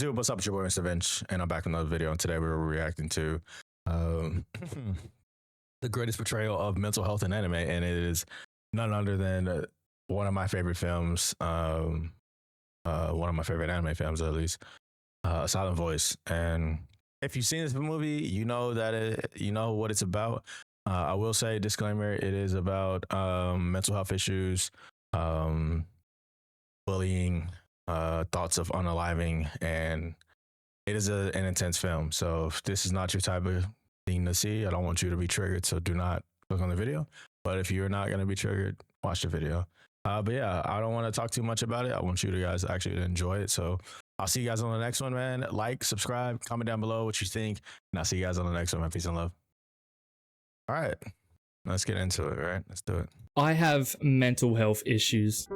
What's up, it's your boy Mr. Vince, and I'm back with another video, and today we're reacting to the greatest portrayal of mental health in anime, and it is none other than one of my favorite films, one of my favorite anime films at least, A Silent Voice. And if you've seen this movie, you know that you know what it's about. I will say, disclaimer, it is about mental health issues, bullying, thoughts of unaliving, and it is an intense film. So if this is not your type of thing to see, I don't want you to be triggered, so do not click on the video. But if you're not going to be triggered, watch the video. But yeah, I don't want to talk too much about it. I want you guys actually to enjoy it. So I'll see you guys on the next one, man. Like, subscribe, comment down below what you think, and I'll see you guys on the next one, man. Peace and love. All right, let's get into it, right? Let's do it. I have mental health issues.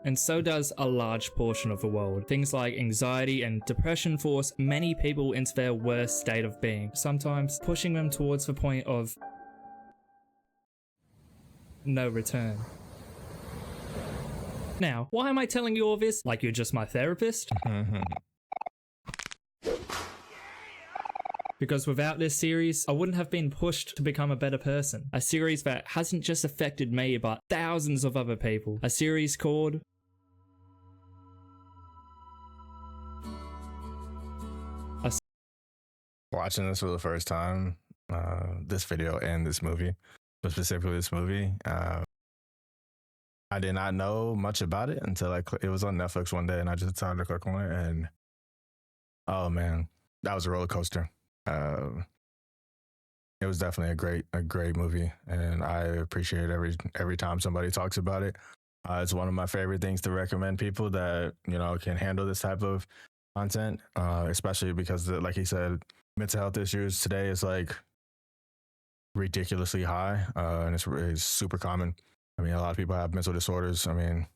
And so does a large portion of the world. Things like anxiety and depression force many people into their worst state of being, sometimes pushing them towards the point of no return. Now, why am I telling you all this like you're just my therapist? Because without this series, I wouldn't have been pushed to become a better person. A series that hasn't just affected me, but thousands of other people. A series called Watching this for the first time, this video and this movie, but specifically this movie, I did not know much about it until it was on Netflix one day, and I just decided to click on it, and oh man, that was a roller coaster. It was definitely a great movie, and I appreciate every time somebody talks about it. It's one of my favorite things to recommend people that, you know, can handle this type of content, especially because, like he said, mental health issues today is like ridiculously high, and it's super common. I mean, a lot of people have mental disorders. I mean,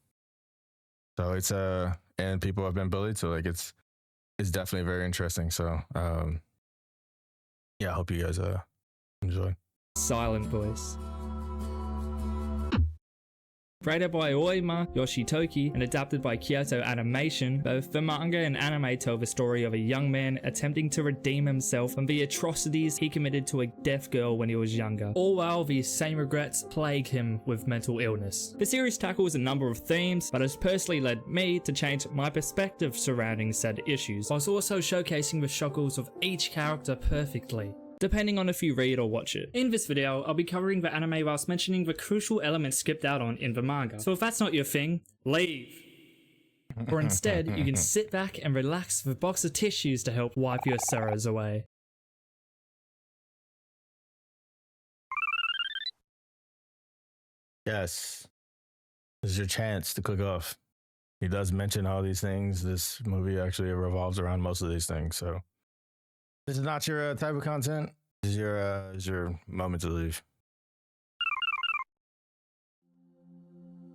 so it's and people have been bullied, so like it's definitely very interesting. So yeah, I hope you guys enjoy. Silent Voice. Created by Ooima Yoshitoki and adapted by Kyoto Animation, both the manga and anime tell the story of a young man attempting to redeem himself from the atrocities he committed to a deaf girl when he was younger, all while these same regrets plague him with mental illness. The series tackles a number of themes, but has personally led me to change my perspective surrounding said issues, whilst also showcasing the struggles of each character perfectly, depending on if you read or watch it. In this video, I'll be covering the anime whilst mentioning the crucial elements skipped out on in the manga. So if that's not your thing, leave. Or instead, you can sit back and relax with a box of tissues to help wipe your sorrows away. Yes, this is your chance to click off. He does mention all these things. This movie actually revolves around most of these things, so this is not your type of content. This is your moment to leave.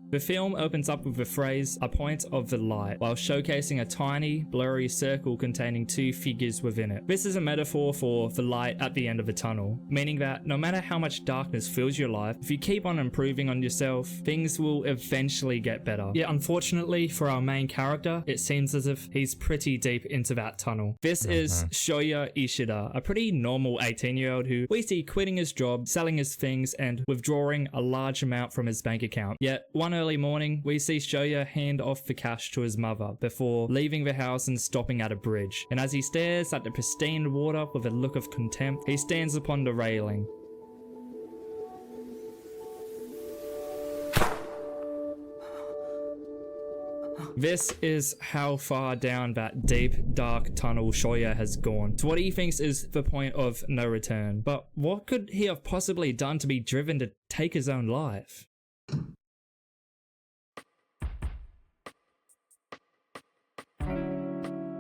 The film opens up with the phrase, "a point of the light," while showcasing a tiny, blurry circle containing two figures within it. This is a metaphor for the light at the end of the tunnel, meaning that no matter how much darkness fills your life, if you keep on improving on yourself, things will eventually get better. Yet unfortunately for our main character, it seems as if he's pretty deep into that tunnel. This is Shouya Ishida, a pretty normal 18-year-old who we see quitting his job, selling his things, and withdrawing a large amount from his bank account. Yet one early morning, we see Shouya hand off the cash to his mother before leaving the house and stopping at a bridge. And as he stares at the pristine water with a look of contempt, he stands upon the railing. This is how far down that deep, dark tunnel Shouya has gone, to what he thinks is the point of no return. But what could he have possibly done to be driven to take his own life?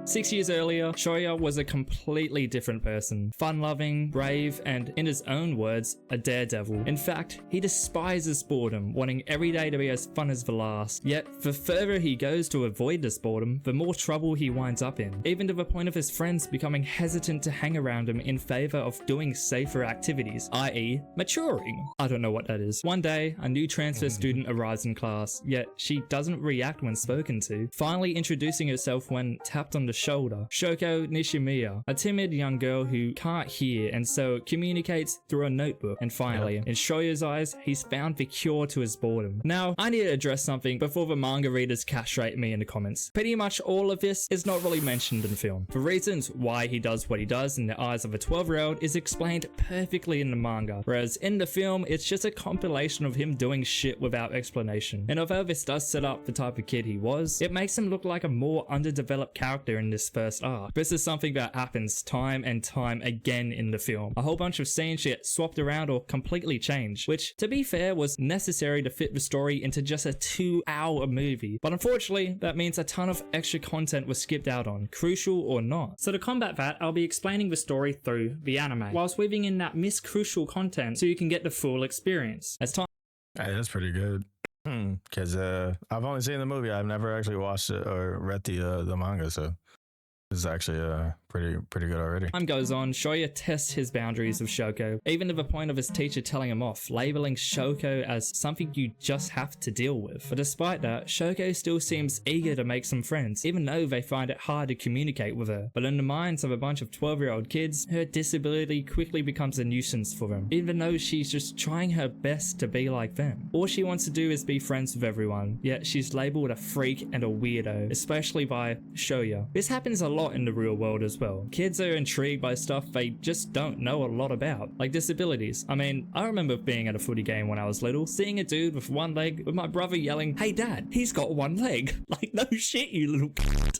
6 years earlier, Shouya was a completely different person. Fun-loving, brave, and in his own words, a daredevil. In fact, he despises boredom, wanting every day to be as fun as the last. Yet, the further he goes to avoid this boredom, the more trouble he winds up in. Even to the point of his friends becoming hesitant to hang around him in favor of doing safer activities, i.e. maturing. I don't know what that is. One day, a new transfer student arrives in class, yet she doesn't react when spoken to, finally introducing herself when tapped on the shoulder. Shouko Nishimiya, a timid young girl who can't hear and so communicates through a notebook. And finally, in Shouya's eyes, he's found the cure to his boredom. Now, I need to address something before the manga readers castrate me in the comments. Pretty much all of this is not really mentioned in the film. The reasons why he does what he does in the eyes of a 12-year-old is explained perfectly in the manga, whereas in the film, it's just a compilation of him doing shit without explanation. And although this does set up the type of kid he was, it makes him look like a more underdeveloped character in this first arc. This is something that happens time and time again in the film. A whole bunch of scenes get swapped around or completely changed, which, to be fair, was necessary to fit the story into just a 2-hour movie. But unfortunately, that means a ton of extra content was skipped out on, crucial or not. So to combat that, I'll be explaining the story through the anime, whilst weaving in that missed crucial content so you can get the full experience. As time Hey, that's pretty good. Because I've only seen the movie. I've never actually watched it or read the manga, so this is actually pretty good already. Time goes on, Shouya tests his boundaries with Shouko, even to the point of his teacher telling him off, labeling Shouko as something you just have to deal with. But despite that, Shouko still seems eager to make some friends, even though they find it hard to communicate with her. But in the minds of a bunch of 12-year-old kids, her disability quickly becomes a nuisance for them, even though she's just trying her best to be like them. All she wants to do is be friends with everyone, yet she's labeled a freak and a weirdo, especially by Shouya. This happens a lot in the real world as well. Kids are intrigued by stuff they just don't know a lot about, like disabilities. I mean, I remember being at a footy game when I was little, seeing a dude with one leg, with my brother yelling, "Hey dad, he's got one leg." Like, no shit, you little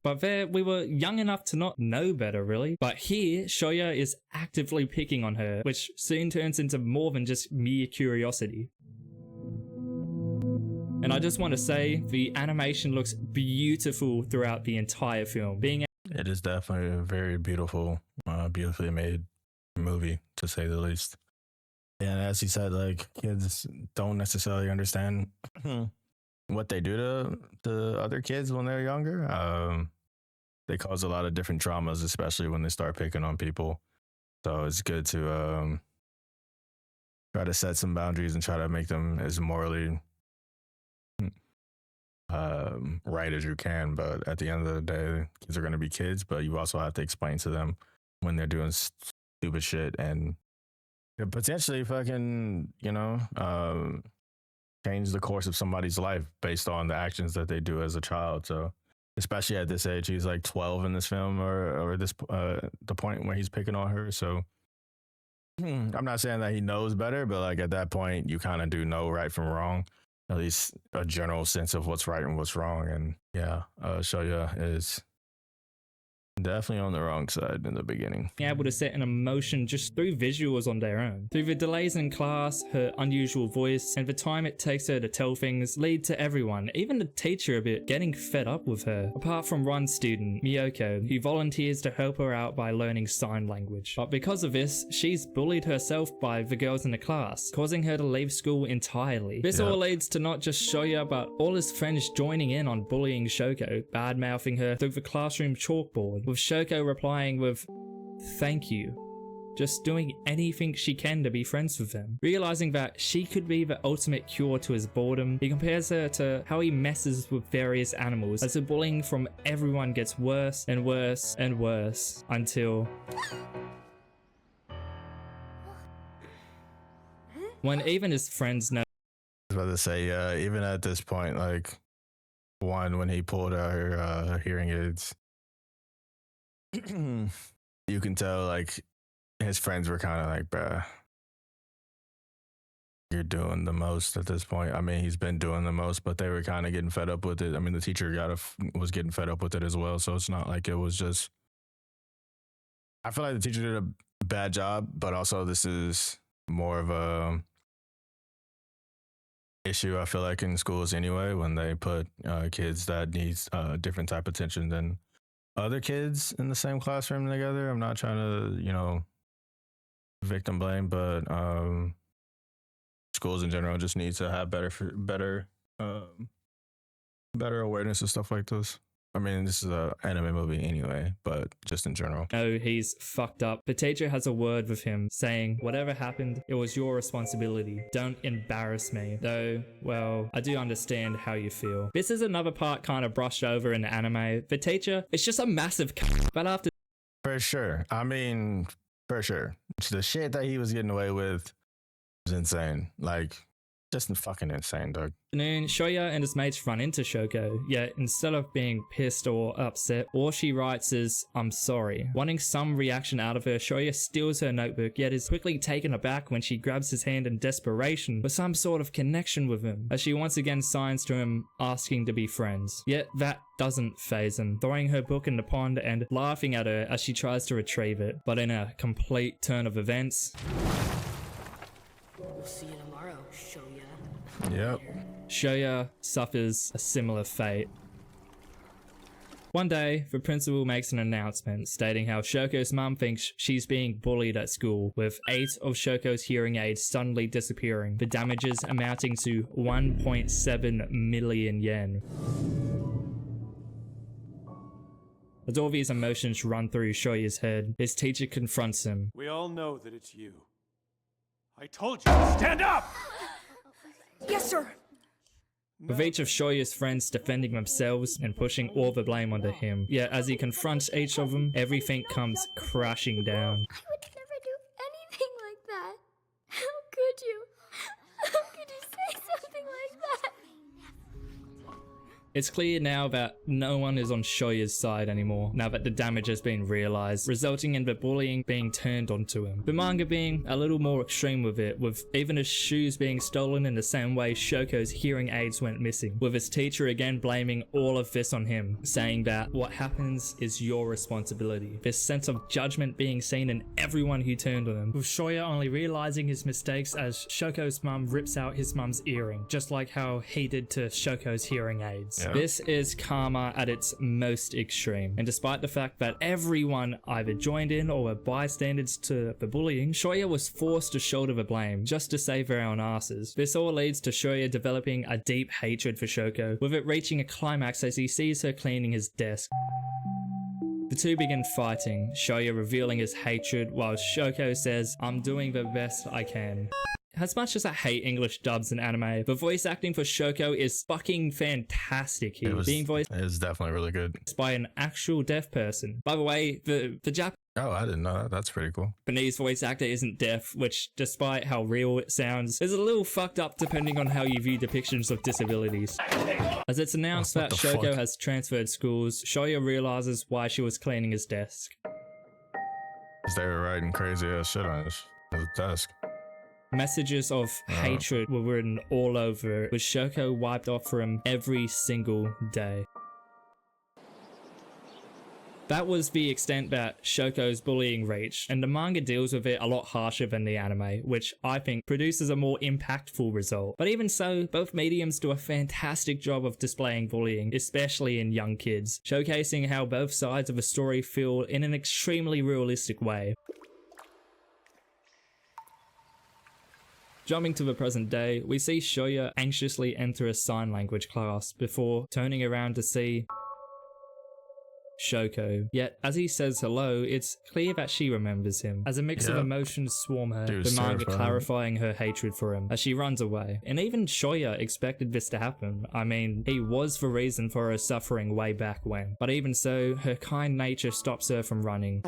But there, we were young enough to not know better, really. But here, Shouya is actively picking on her, which soon turns into more than just mere curiosity. And I just want to say, the animation looks beautiful throughout the entire film. It is definitely a very beautiful, beautifully made movie, to say the least. And as he said, like, kids don't necessarily understand what they do to other kids when they're younger. They cause a lot of different traumas, especially when they start picking on people. So it's good to try to set some boundaries and try to make them as morally right as you can. But at the end of the day, kids are going to be kids, but you also have to explain to them when they're doing stupid shit and potentially fucking, change the course of somebody's life based on the actions that they do as a child. So especially at this age, he's like 12 in this film, or this the point where he's picking on her. So I'm not saying that he knows better, but like at that point, you kind of do know right from wrong, at least a general sense of what's right and what's wrong. And yeah, Shouya is definitely on the wrong side in the beginning. Able to set an emotion just through visuals on their own. Through the delays in class, her unusual voice, and the time it takes her to tell things lead to everyone, even the teacher a bit, getting fed up with her. Apart from one student, Miyoko, who volunteers to help her out by learning sign language. But because of this, she's bullied herself by the girls in the class, causing her to leave school entirely. This all leads to not just Shouya, but all his friends joining in on bullying Shouko, bad-mouthing her through the classroom chalkboard, with Shouko replying with, "Thank you," just doing anything she can to be friends with him. Realizing that she could be the ultimate cure to his boredom, he compares her to how he messes with various animals, as the bullying from everyone gets worse and worse and worse, until when even his friends know. I was about to say, even at this point, like, when he pulled out her hearing aids, you can tell, like, his friends were kind of like, bruh, you're doing the most at this point. I mean, he's been doing the most, but they were kind of getting fed up with it. I mean, the teacher was getting fed up with it as well. So it's not like it was just, I feel like the teacher did a bad job, but also this is more of a issue, I feel like, in schools anyway, when they put kids that needs different type of attention than other kids in the same classroom together. I'm not trying to, victim blame, but schools in general just need to have better awareness of stuff like this. I mean, this is an anime movie anyway, but just in general. No, he's fucked up. The teacher has a word with him saying, whatever happened, it was your responsibility. Don't embarrass me. Though, well, I do understand how you feel. This is another part kind of brushed over in the anime. The teacher, it's just a massive but after... For sure. I mean, for sure. The shit that he was getting away with was insane. Like, just fucking insane, dog. Shouya and his mates run into Shouko, yet instead of being pissed or upset, all she writes is, I'm sorry. Wanting some reaction out of her, Shouya steals her notebook, yet is quickly taken aback when she grabs his hand in desperation for some sort of connection with him, as she once again signs to him, asking to be friends. Yet that doesn't faze him, throwing her book in the pond and laughing at her as she tries to retrieve it. But in a complete turn of events... We'll see you tomorrow, Shouya. Yep. Shouya suffers a similar fate. One day, the principal makes an announcement stating how Shoko's mum thinks she's being bullied at school, with 8 of Shoko's hearing aids suddenly disappearing, the damages amounting to 1.7 million yen. As all these emotions run through Shouya's head, his teacher confronts him. We all know that it's you. I told you to stand up! Yes, sir. With each of Shouya's friends defending themselves and pushing all the blame onto him. Yet as he confronts each of them, everything comes crashing down. I would never do anything like that. How could you? How could you say something like that? It's clear now that no one is on Shouya's side anymore, now that the damage has been realized, resulting in the bullying being turned onto him. The manga being a little more extreme with it, with even his shoes being stolen in the same way Shoko's hearing aids went missing, with his teacher again blaming all of this on him, saying that what happens is your responsibility. This sense of judgment being seen in everyone who turned on him, with Shouya only realizing his mistakes as Shoko's mum rips out his mum's earring, just like how he did to Shoko's hearing aids. Yeah. This is karma at its most extreme, and despite the fact that everyone either joined in or were bystanders to the bullying, Shouya was forced to shoulder the blame just to save their own asses. This all leads to Shouya developing a deep hatred for Shouko, with it reaching a climax as he sees her cleaning his desk. The two begin fighting, Shouya revealing his hatred while Shouko says, I'm doing the best I can. As much as I hate English dubs in anime, the voice acting for Shouko is fucking fantastic here. Being voiced is definitely really good by an actual deaf person. By the way, the Japanese Oh, I didn't know that. That's pretty cool. voice actor isn't deaf, which, despite how real it sounds, is a little fucked up depending on how you view depictions of disabilities. As it's announced that Shouko has transferred schools, Shouya realizes why she was cleaning his desk. They were writing crazy ass shit on his desk. Messages of hatred were written all over it, with Shouko wiped off for him every single day. That was the extent that Shouko's bullying reached, and the manga deals with it a lot harsher than the anime, which I think produces a more impactful result. But even so, both mediums do a fantastic job of displaying bullying, especially in young kids, showcasing how both sides of a story feel in an extremely realistic way. Jumping to the present day, we see Shouya anxiously enter a sign language class before turning around to see Shouko. Yet, as he says hello, it's clear that she remembers him, as a mix of emotions swarm her, the manga clarifying her hatred for him as she runs away. And even Shouya expected this to happen. I mean, he was the reason for her suffering way back when. But even so, her kind nature stops her from running.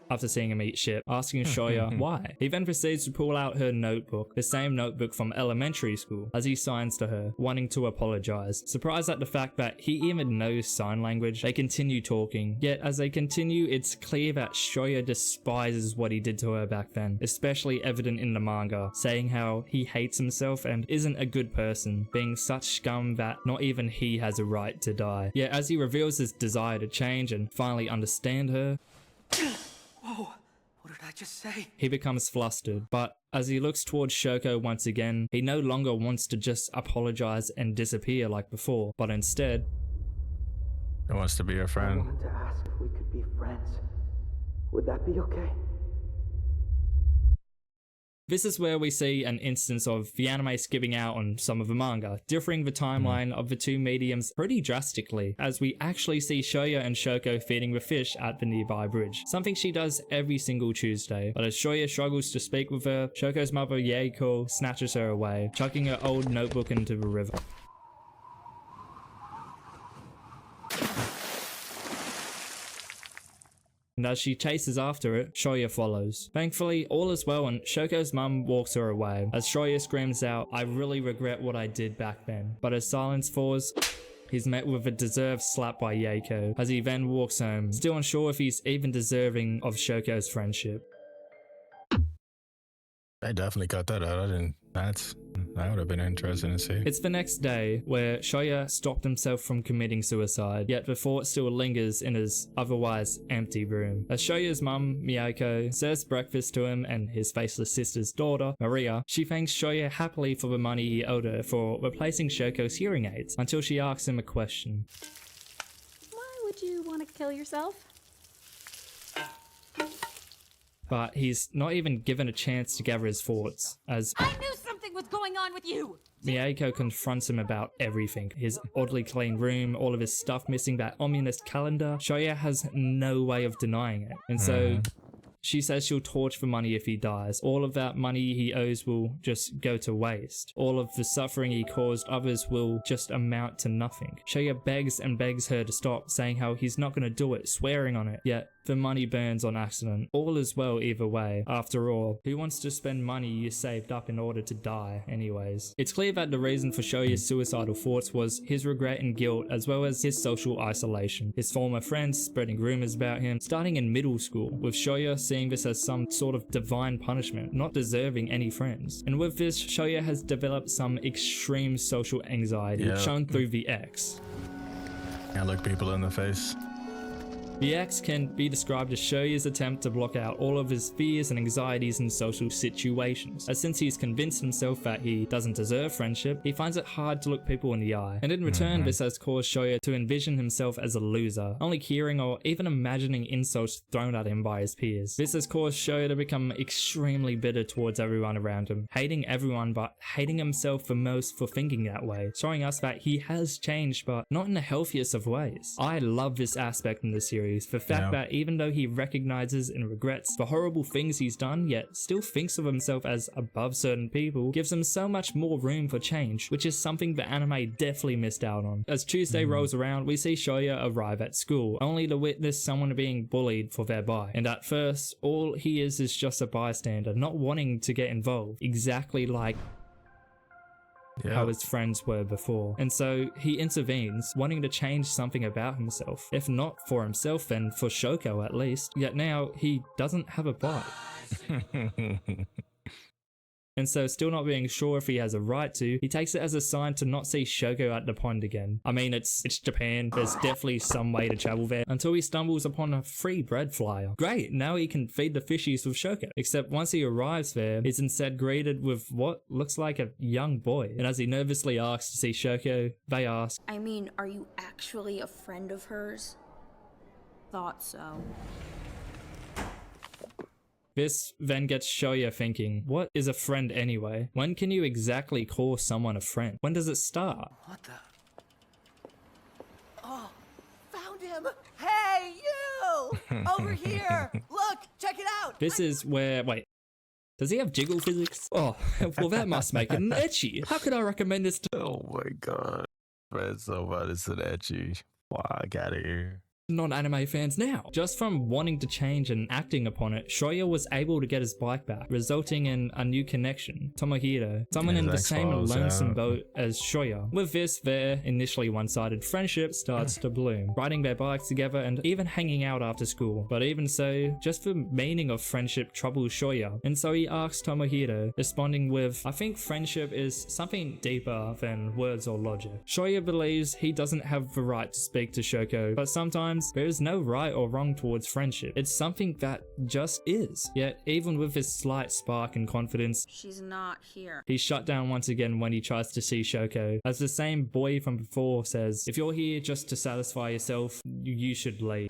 After seeing him eat shit, asking Shouya why. He then proceeds to pull out her notebook, the same notebook from elementary school, as he signs to her, wanting to apologize. Surprised at the fact that he even knows sign language, they continue talking. Yet as they continue, it's clear that Shouya despises what he did to her back then, especially evident in the manga, saying how he hates himself and isn't a good person, being such scum that not even he has a right to die. Yet as he reveals his desire to change and finally understand her, Whoa, what did I just say? he becomes flustered, but as he looks towards Shouko once again, he no longer wants to just apologize and disappear like before, but instead... He wants to be your I friend. wanted to ask if we could be friends. Would that be okay? This is where we see an instance of the anime skipping out on some of the manga, differing the timeline of the two mediums pretty drastically, as we actually see Shouya and Shouko feeding the fish at the nearby bridge, something she does every single Tuesday. But as Shouya struggles to speak with her, Shoko's mother Yeiko snatches her away, chucking her old notebook into the river. And as she chases after it, Shouya follows. Thankfully, all is well and Shoko's mum walks her away, as Shouya screams out, "I really regret what I did back then." But as silence falls, he's met with a deserved slap by Yeiko, as he then walks home, still unsure if he's even deserving of Shoko's friendship. They definitely cut that out. That would have been interesting to see. It's the next day, where Shouya stopped himself from committing suicide, yet the thought still lingers in his otherwise empty room. As Shouya's mum, Miyako, serves breakfast to him and his faceless sister's daughter, Maria, she thanks Shouya happily for the money he owed her for replacing Shoko's hearing aids, until she asks him a question. Why would you want to kill yourself? But he's not even given a chance to gather his thoughts, as I knew something was going on with you! Miyako confronts him about everything. His oddly clean room, all of his stuff missing, that ominous calendar. Shouya has no way of denying it. And so she says she'll torch for money if he dies. All of that money he owes will just go to waste. All of the suffering he caused others will just amount to nothing. Shouya begs and begs her to stop, saying how he's not going to do it, swearing on it. Yet the money burns on accident. All is well either way. After all, who wants to spend money you saved up in order to die anyways? It's clear that the reason for Shouya's suicidal thoughts was his regret and guilt, as well as his social isolation. His former friends spreading rumors about him, starting in middle school, with Shouya seeing this as some sort of divine punishment, not deserving any friends. And with this, Shouya has developed some extreme social anxiety, shown through the X. Can't look people in the face. The X can be described as Shouya's attempt to block out all of his fears and anxieties in social situations, as since he's convinced himself that he doesn't deserve friendship, he finds it hard to look people in the eye. And in return, this has caused Shouya to envision himself as a loser, only hearing or even imagining insults thrown at him by his peers. This has caused Shouya to become extremely bitter towards everyone around him, hating everyone but hating himself the most for thinking that way, showing us that he has changed but not in the healthiest of ways. I love this aspect in the series. The fact that even though he recognizes and regrets the horrible things he's done, yet still thinks of himself as above certain people, gives him so much more room for change, which is something the anime definitely missed out on. As Tuesday rolls around, we see Shouya arrive at school, only to witness someone being bullied for their bi. And at first, all he is just a bystander, not wanting to get involved, exactly like how his friends were before. And so he intervenes, wanting to change something about himself. If not for himself, then for Shouko at least. Yet now he doesn't have a bite. And so, still not being sure if he has a right to, he takes it as a sign to not see Shouko at the pond again. I mean, it's Japan, there's definitely some way to travel there, until he stumbles upon a free bread flyer. Great, now he can feed the fishies with Shouko. Except once he arrives there, he's instead greeted with what looks like a young boy. And as he nervously asks to see Shouko, they ask, I mean, are you actually a friend of hers? Thought so. This then gets Shouya thinking, what is a friend anyway? When can you exactly call someone a friend? When does it start? What the? Oh, found him! Hey, you! Over here! Look, check it out! This is where, wait, does he have jiggle physics? Oh, well that must make him etchy. How could I recommend this to— Oh my god. Man, so bad it's an etchy. Fuck out of here. non-anime fans now? Just from wanting to change and acting upon it, Shouya was able to get his bike back, resulting in a new connection, Tomohiro, someone in the same lonesome boat as Shouya. With this, their initially one-sided friendship starts to bloom, riding their bikes together and even hanging out after school. But even so, just the meaning of friendship troubles Shouya, and so he asks Tomohiro, responding with, I think friendship is something deeper than words or logic. Shouya believes he doesn't have the right to speak to Shouko, but sometimes friends, there is no right or wrong towards friendship. It's something that just is. Yet, even with this slight spark and confidence, She's not here. he's shut down once again when he tries to see Shouko. As the same boy from before says, if you're here just to satisfy yourself, you should leave.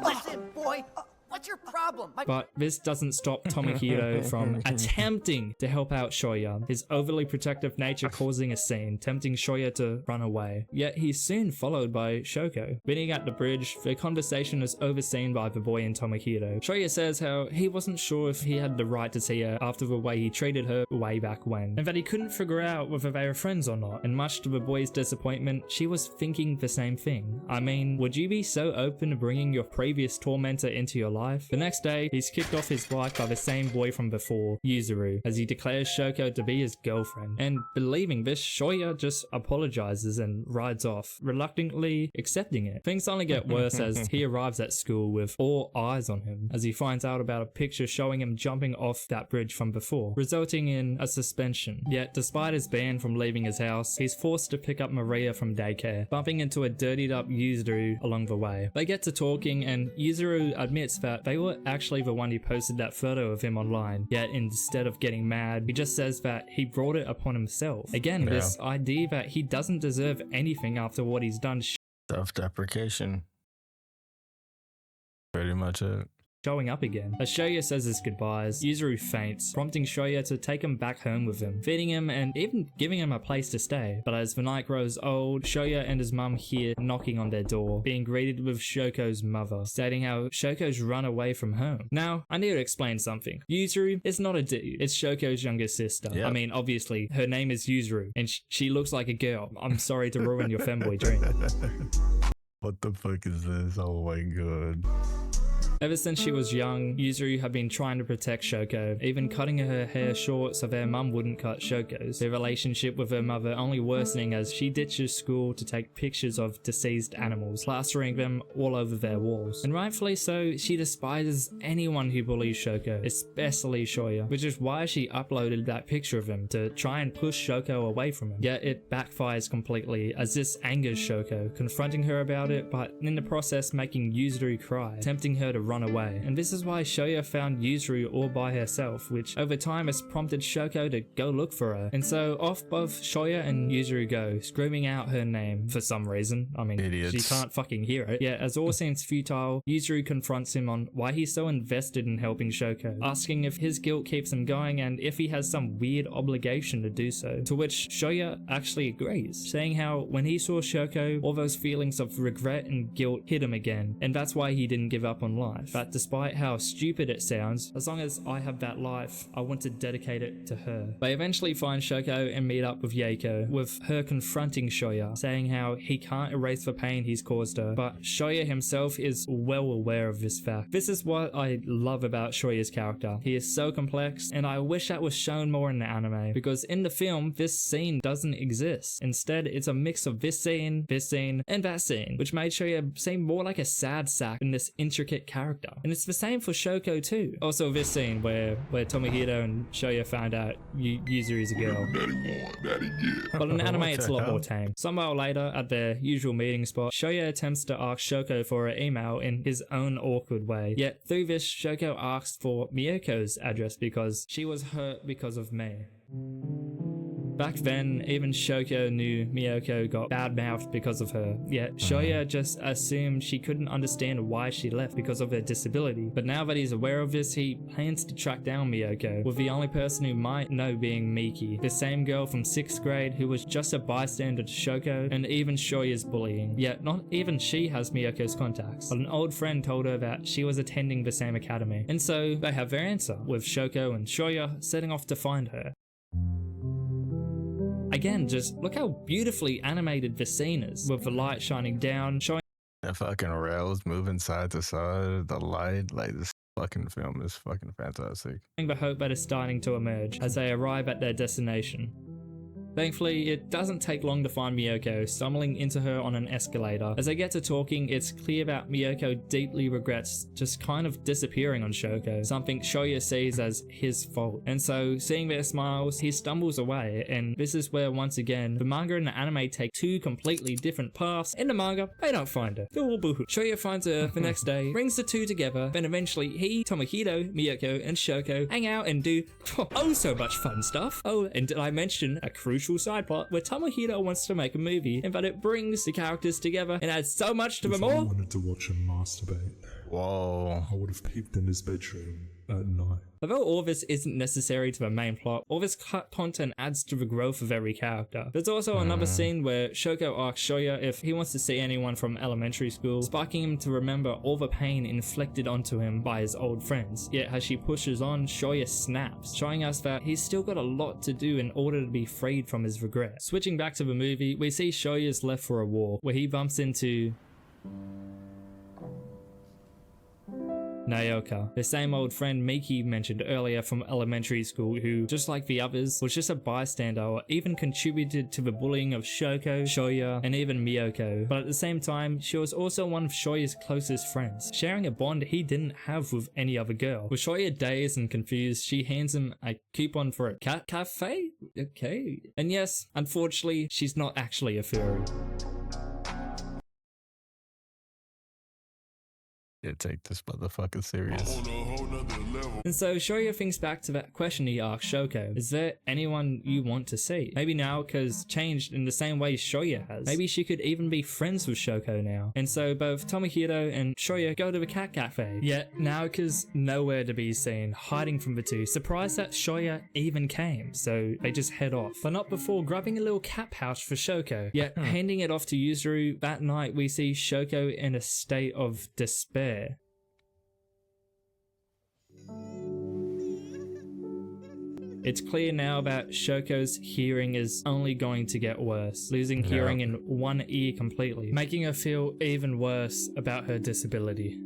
Listen, boy. What's your problem? But this doesn't stop Tomohiro from attempting to help out Shouya, his overly protective nature causing a scene, tempting Shouya to run away. Yet he's soon followed by Shouko. Being at the bridge, their conversation is overseen by the boy and Tomohiro. Shouya says how he wasn't sure if he had the right to see her after the way he treated her way back when, and that he couldn't figure out whether they were friends or not, and much to the boy's disappointment, she was thinking the same thing. I mean, would you be so open to bringing your previous tormentor into your life? The next day, he's kicked off his wife by the same boy from before, Yuzuru, as he declares Shouko to be his girlfriend. And believing this, Shouya just apologizes and rides off, reluctantly accepting it. Things only get worse as he arrives at school with all eyes on him, as he finds out about a picture showing him jumping off that bridge from before, resulting in a suspension. Yet, despite his ban from leaving his house, he's forced to pick up Maria from daycare, bumping into a dirtied up Yuzuru along the way. They get to talking, and Yuzuru admits that they were actually the one who posted that photo of him online. Yet instead of getting mad, he just says that he brought it upon himself. Again, this idea that he doesn't deserve anything after what he's done. Self-deprecation. Pretty much it. Showing up again. As Shouya says his goodbyes, Yuzuru faints, prompting Shouya to take him back home with him, feeding him and even giving him a place to stay. But as the night grows old, Shouya and his mum hear knocking on their door, being greeted with Shouko's mother, stating how Shouko's run away from home. Now, I need to explain something. Yuzuru is not a dude, it's Shouko's younger sister. Yep. I mean, obviously, her name is Yuzuru, and she looks like a girl. I'm sorry to ruin your femboy dream. What the fuck is this? Oh my god. Ever since she was young, Yuzuru had been trying to protect Shouko, even cutting her hair short so their mum wouldn't cut Shouko's. Their relationship with her mother only worsening as she ditches school to take pictures of deceased animals, plastering them all over their walls. And rightfully so, she despises anyone who bullies Shouko, especially Shouya, which is why she uploaded that picture of him to try and push Shouko away from him. Yet it backfires completely as this angers Shouko, confronting her about it, but in the process making Yuzuru cry, tempting her to run away. And this is why Shouya found Yuzuru all by herself, which over time has prompted Shouko to go look for her. And so off both Shouya and Yuzuru go, screaming out her name for some reason. I mean, idiots. She can't fucking hear it. Yet as all seems futile, Yuzuru confronts him on why he's so invested in helping Shouko, asking if his guilt keeps him going and if he has some weird obligation to do so. To which Shouya actually agrees, saying how when he saw Shouko, all those feelings of regret and guilt hit him again, and that's why he didn't give up on life. But despite how stupid it sounds, as long as I have that life, I want to dedicate it to her. They eventually find Shouko and meet up with Yaeko, with her confronting Shouya, saying how he can't erase the pain he's caused her, but Shouya himself is well aware of this fact. This is what I love about Shouya's character. He is so complex, and I wish that was shown more in the anime, because in the film, this scene doesn't exist. Instead, it's a mix of this scene, and that scene, which made Shouya seem more like a sad sack than this intricate character. And it's the same for Shouko too. Also this scene where Tomohiro and Shouya found out Yuzuru is a girl. But in the anime it's a lot more tame. Some while later, at their usual meeting spot, Shouya attempts to ask Shouko for her email in his own awkward way. Yet through this, Shouko asks for Miyoko's address because she was hurt because of me. Back then, even Shouko knew Miyoko got bad-mouthed because of her, yet Shouya just assumed she couldn't understand why she left because of her disability. But now that he's aware of this, he plans to track down Miyoko, with the only person who might know being Miki, the same girl from 6th grade who was just a bystander to Shouko and even Shouya's bullying. Yet not even she has Miyoko's contacts, but an old friend told her that she was attending the same academy. And so they have their answer, with Shouko and Shouya setting off to find her. Again, just look how beautifully animated the scene is, with the light shining down, showing the fucking rails moving side to side, the light, like this fucking film is fucking fantastic. the hope that is starting to emerge as they arrive at their destination. Thankfully, it doesn't take long to find Miyoko stumbling into her on an escalator. As they get to talking, it's clear that Miyoko deeply regrets just kind of disappearing on Shouko, something Shouya sees as his fault. And so, seeing their smiles, he stumbles away, and this is where once again, the manga and the anime take two completely different paths. In the manga, they don't find her. They're all boohoo. Shouya finds her the next day, brings the two together, then eventually he, Tomohiro, Miyoko, and Shouko hang out and do oh so much fun stuff. Oh, and did I mention a crucial side plot where Tomohiro wants to make a movie, and but it brings the characters together and adds so much to them If I all. wanted to watch him masturbate, Whoa. I would have peeped in his bedroom at night. Although all this isn't necessary to the main plot, all this content adds to the growth of every character. There's also another scene where Shouko asks Shouya if he wants to see anyone from elementary school, sparking him to remember all the pain inflicted onto him by his old friends. Yet as she pushes on, Shouya snaps, showing us that he's still got a lot to do in order to be freed from his regret. Switching back to the movie, we see Shouya's left for a walk, where he bumps into Naoka, the same old friend Miki mentioned earlier from elementary school, who, just like the others, was just a bystander or even contributed to the bullying of Shouko, Shouya, and even Miyoko. But at the same time, she was also one of Shouya's closest friends, sharing a bond he didn't have with any other girl. With Shouya dazed and confused, she hands him a coupon for a cat cafe? Okay. And yes, unfortunately, she's not actually a furry. Yeah, take this motherfucker serious. And so Shouya thinks back to that question he asked Shouko. Is there anyone you want to see? Maybe Naoka's changed in the same way Shouya has. Maybe she could even be friends with Shouko now. And so both Tomohiro and Shouya go to the cat cafe. Yet Naoka's nowhere to be seen, hiding from the two, surprised that Shouya even came. So they just head off, but not before grabbing a little cat pouch for Shouko. Yet handing it off to Yuzuru. That night we see Shouko in a state of despair. It's clear now that Shouko's hearing is only going to get worse, losing hearing in one ear completely, making her feel even worse about her disability.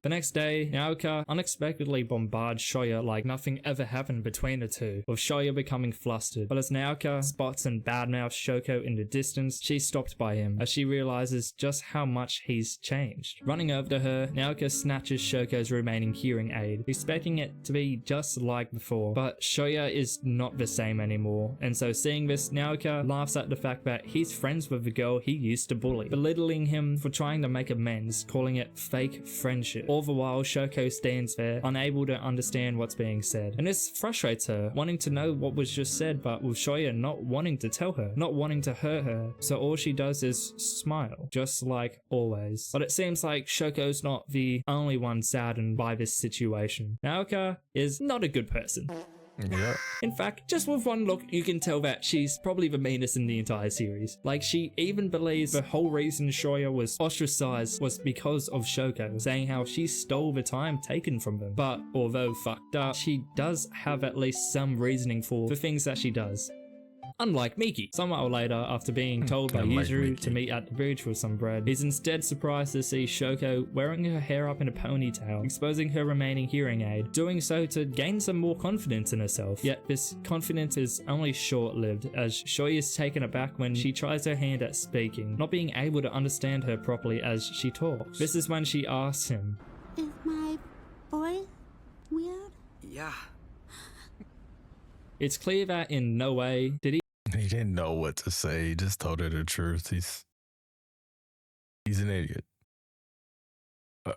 The next day, Naoka unexpectedly bombards Shouya like nothing ever happened between the two, with Shouya becoming flustered. But as Naoka spots and badmouths Shouko in the distance, she's stopped by him, as she realizes just how much he's changed. Running over to her, Naoka snatches Shouko's remaining hearing aid, expecting it to be just like before. But Shouya is not the same anymore, and so seeing this, Naoka laughs at the fact that he's friends with the girl he used to bully, belittling him for trying to make amends, calling it fake friendship. All the while, Shouko stands there, unable to understand what's being said. And this frustrates her, wanting to know what was just said, but with Shouya not wanting to tell her, not wanting to hurt her, so all she does is smile, just like always. But it seems like Shouko's not the only one saddened by this situation. Naoka is not a good person. Yeah. In fact, just with one look, you can tell that she's probably the meanest in the entire series. Like, she even believes the whole reason Shouya was ostracized was because of Shouko, saying how she stole the time taken from them. But although fucked up, she does have at least some reasoning for the things that she does. Unlike Miki. Some while later, after being told by Unlike Yuzuru Miki. to meet at the bridge for some bread, he's instead surprised to see Shouko wearing her hair up in a ponytail, exposing her remaining hearing aid, doing so to gain some more confidence in herself. Yet this confidence is only short-lived, as Shouya is taken aback when she tries her hand at speaking, not being able to understand her properly as she talks. This is when she asks him, Is my voice weird? Yeah. it's clear that in no way did He didn't know what to say. He just told her the truth. He's an idiot.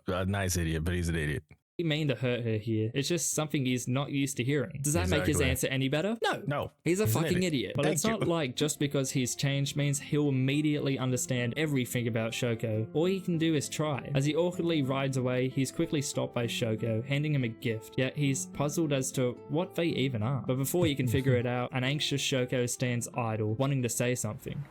A nice idiot, but he's an idiot. he mean to hurt her here. It's just something he's not used to hearing. Does that make his Exactly. answer any better? No. No. He's a an fucking idiot. But Thank it's not you. like just because he's changed means he'll immediately understand everything about Shouko. All he can do is try. As he awkwardly rides away, he's quickly stopped by Shouko, handing him a gift. Yet he's puzzled as to what they even are. But before he can figure it out, an anxious Shouko stands idle, wanting to say something.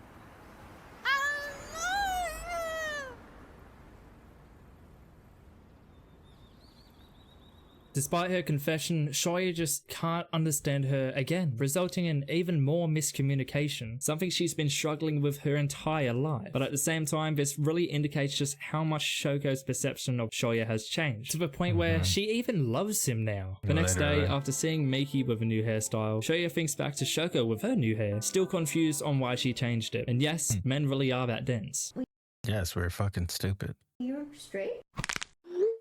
Despite her confession, Shouya just can't understand her again, resulting in even more miscommunication, something she's been struggling with her entire life. But at the same time, this really indicates just how much Shouko's perception of Shouya has changed, to the point where she even loves him now. The next day, after seeing Miki with a new hairstyle, Shouya thinks back to Shouko with her new hair, still confused on why she changed it. And yes, men really are that dense. Yes, we're fucking stupid. You're straight?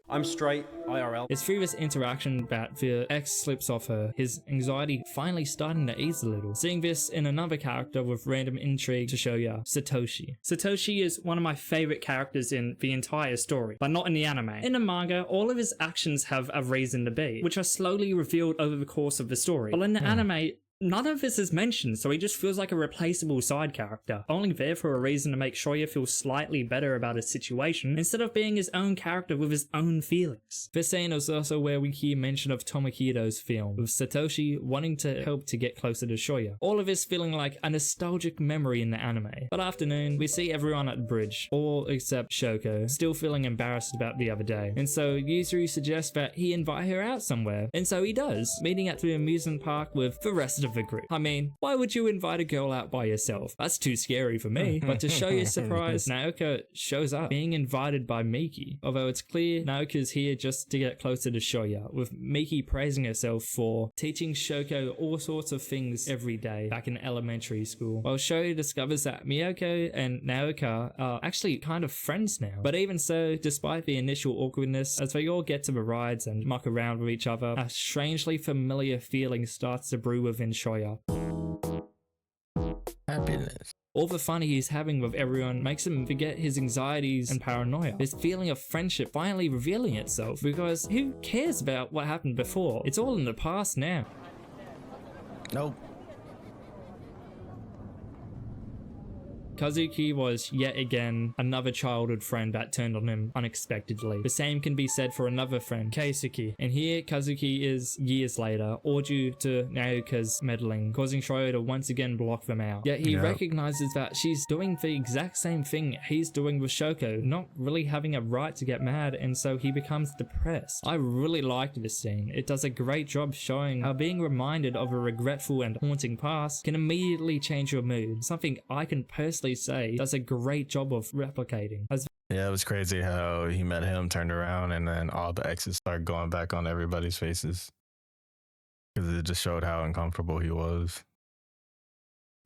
I'm straight, IRL. It's through this interaction that the ex slips off her, his anxiety finally starting to ease a little. Seeing this in another character with random intrigue to Shouya, Satoshi. Satoshi is one of my favorite characters in the entire story, but not in the anime. In the manga, all of his actions have a reason to be, which are slowly revealed over the course of the story. But in the anime, none of this is mentioned, so he just feels like a replaceable side character, only there for a reason to make Shouya feel slightly better about his situation, instead of being his own character with his own feelings. This scene is also where we hear mention of Tomokido's film, with Satoshi wanting to help to get closer to Shouya. All of this feeling like a nostalgic memory in the anime. That afternoon, we see everyone at the bridge, all except Shouko, still feeling embarrassed about the other day, and so Yuzuru suggests that he invite her out somewhere, and so he does, meeting at the amusement park with the rest of the group. I mean, why would you invite a girl out by yourself? That's too scary for me. But to show your surprise, Naoka shows up, being invited by Miki. Although it's clear Naoka's here just to get closer to Shouya, with Miki praising herself for teaching Shouko all sorts of things every day back in elementary school. While Shouya discovers that Miyako and Naoka are actually kind of friends now. But even so, despite the initial awkwardness, as they all get to the rides and muck around with each other, a strangely familiar feeling starts to brew within Shouya. Happiness. All the fun he's having with everyone makes him forget his anxieties and paranoia. This feeling of friendship finally revealing itself, because who cares about what happened before? It's all in the past now. Nope. Kazuki was yet again another childhood friend that turned on him unexpectedly. The same can be said for another friend, Keisuke. And here Kazuki is years later, all due to Naoka's meddling, causing Shouya to once again block them out. Yet he recognizes that she's doing the exact same thing he's doing with Shouko, not really having a right to get mad, and so he becomes depressed. I really liked this scene. It does a great job showing how being reminded of a regretful and haunting past can immediately change your mood, something I can personally say does a great job of replicating. Yeah, it was crazy how he met him, turned around, and then all the exes started going back on everybody's faces because it just showed how uncomfortable he was.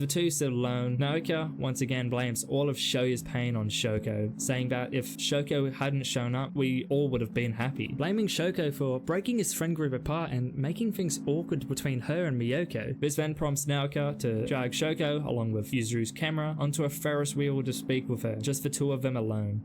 The two sit alone. Naoka once again blames all of Shouya's pain on Shouko, saying that if Shouko hadn't shown up, we all would have been happy. Blaming Shouko for breaking his friend group apart and making things awkward between her and Miyoko. This then prompts Naoka to drag Shouko, along with Yuzuru's camera, onto a Ferris wheel to speak with her, just the two of them alone.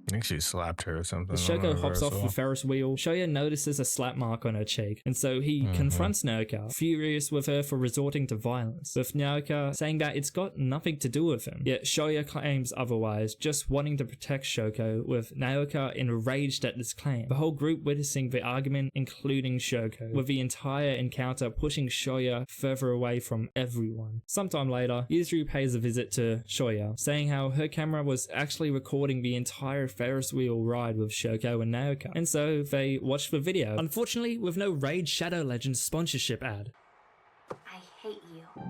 I think she slapped her or something. As Shouko hops off the Ferris wheel, Shouya notices a slap mark on her cheek, and so he confronts Naoka, furious with her for resorting to violence, with Naoka saying that it's got nothing to do with him. Yet Shouya claims otherwise, just wanting to protect Shouko, with Naoka enraged at this claim. The whole group witnessing the argument, including Shouko, with the entire encounter pushing Shouya further away from everyone. Sometime later, Yuzuru pays a visit to Shouya, saying how her camera was actually recording the entire Ferris wheel ride with Shouko and Naoka, and so they watched the video, unfortunately with no Raid Shadow Legends sponsorship ad. I hate you.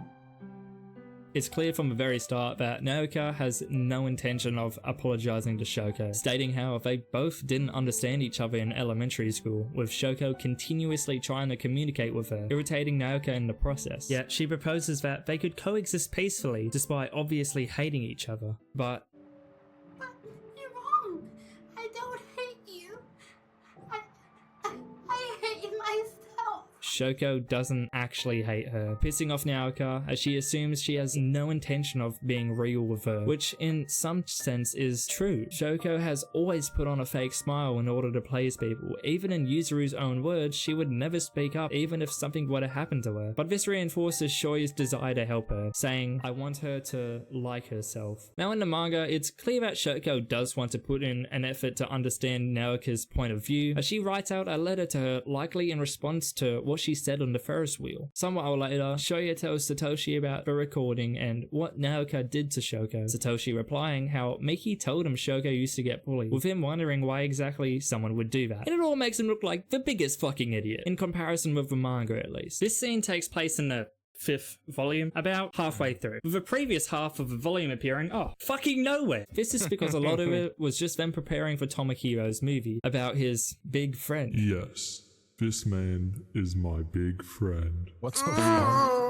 It's clear from the very start that Naoka has no intention of apologizing to Shouko, stating how they both didn't understand each other in elementary school, with Shouko continuously trying to communicate with her, irritating Naoka in the process. Yet she proposes that they could coexist peacefully, despite obviously hating each other. But You're wrong. I don't hate you. I hate myself. Shouko doesn't actually hate her, pissing off Naoka as she assumes she has no intention of being real with her, which in some sense is true. Shouko has always put on a fake smile in order to please people. Even in Yuzuru's own words, she would never speak up even if something were to happen to her. But this reinforces Shouya's desire to help her, saying, I want her to like herself. Now in the manga, it's clear that Shouko does want to put in an effort to understand Naoka's point of view, as she writes out a letter to her likely in response to what she said on the Ferris wheel. Some while later, Shouya tells Satoshi about the recording and what Naoka did to Shouko. Satoshi replying how Miki told him Shouko used to get bullied, with him wondering why exactly someone would do that. And it all makes him look like the biggest fucking idiot, in comparison with the manga at least. This scene takes place in the 5th volume, about halfway through, with the previous half of the volume appearing fucking nowhere. This is because a lot of it was just them preparing for Tomohiro's movie about his big friend. Yes, this man is my big friend. What's up, man?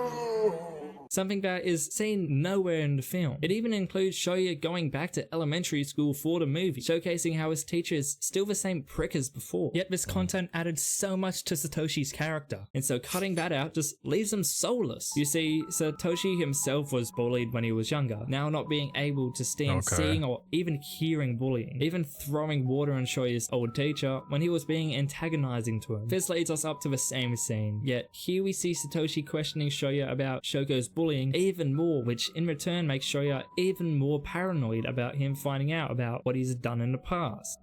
Something that is seen nowhere in the film. It even includes Shouya going back to elementary school for the movie, showcasing how his teacher is still the same prick as before. Yet this content added so much to Satoshi's character, and so cutting that out just leaves him soulless. You see, Satoshi himself was bullied when he was younger, now not being able to stand seeing or even hearing bullying, even throwing water on Shouya's old teacher when he was being antagonizing to him. This leads us up to the same scene, yet here we see Satoshi questioning Shouya about Shoko's bullying even more, which in return makes Shouya even more paranoid about him finding out about what he's done in the past.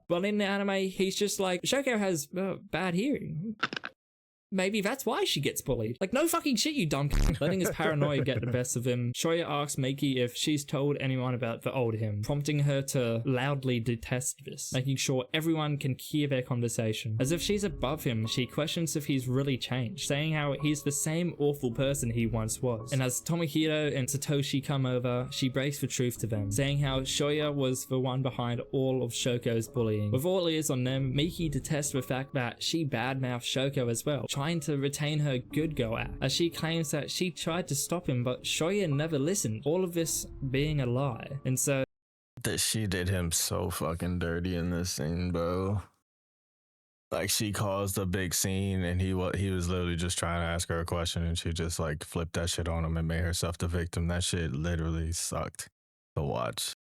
But in the anime, he's just like, Shouko has bad hearing. Maybe that's why she gets bullied. Like, no fucking shit, you dumb c***. Letting his paranoia get the best of him, Shouya asks Miki if she's told anyone about the old him, prompting her to loudly detest this, making sure everyone can hear their conversation. As if she's above him, she questions if he's really changed, saying how he's the same awful person he once was. And as Tomohiro and Satoshi come over, she breaks the truth to them, saying how Shouya was the one behind all of Shoko's bullying. With all ears on them, Miki detests the fact that she badmouthed Shouko as well, trying to retain her good girl act, as she claims that she tried to stop him but Shouya never listened, all of this being a lie. And so that she did him so fucking dirty in this scene, bro. Like, she caused a big scene and he was literally just trying to ask her a question and she just like flipped that shit on him and made herself the victim. That shit literally sucked to watch.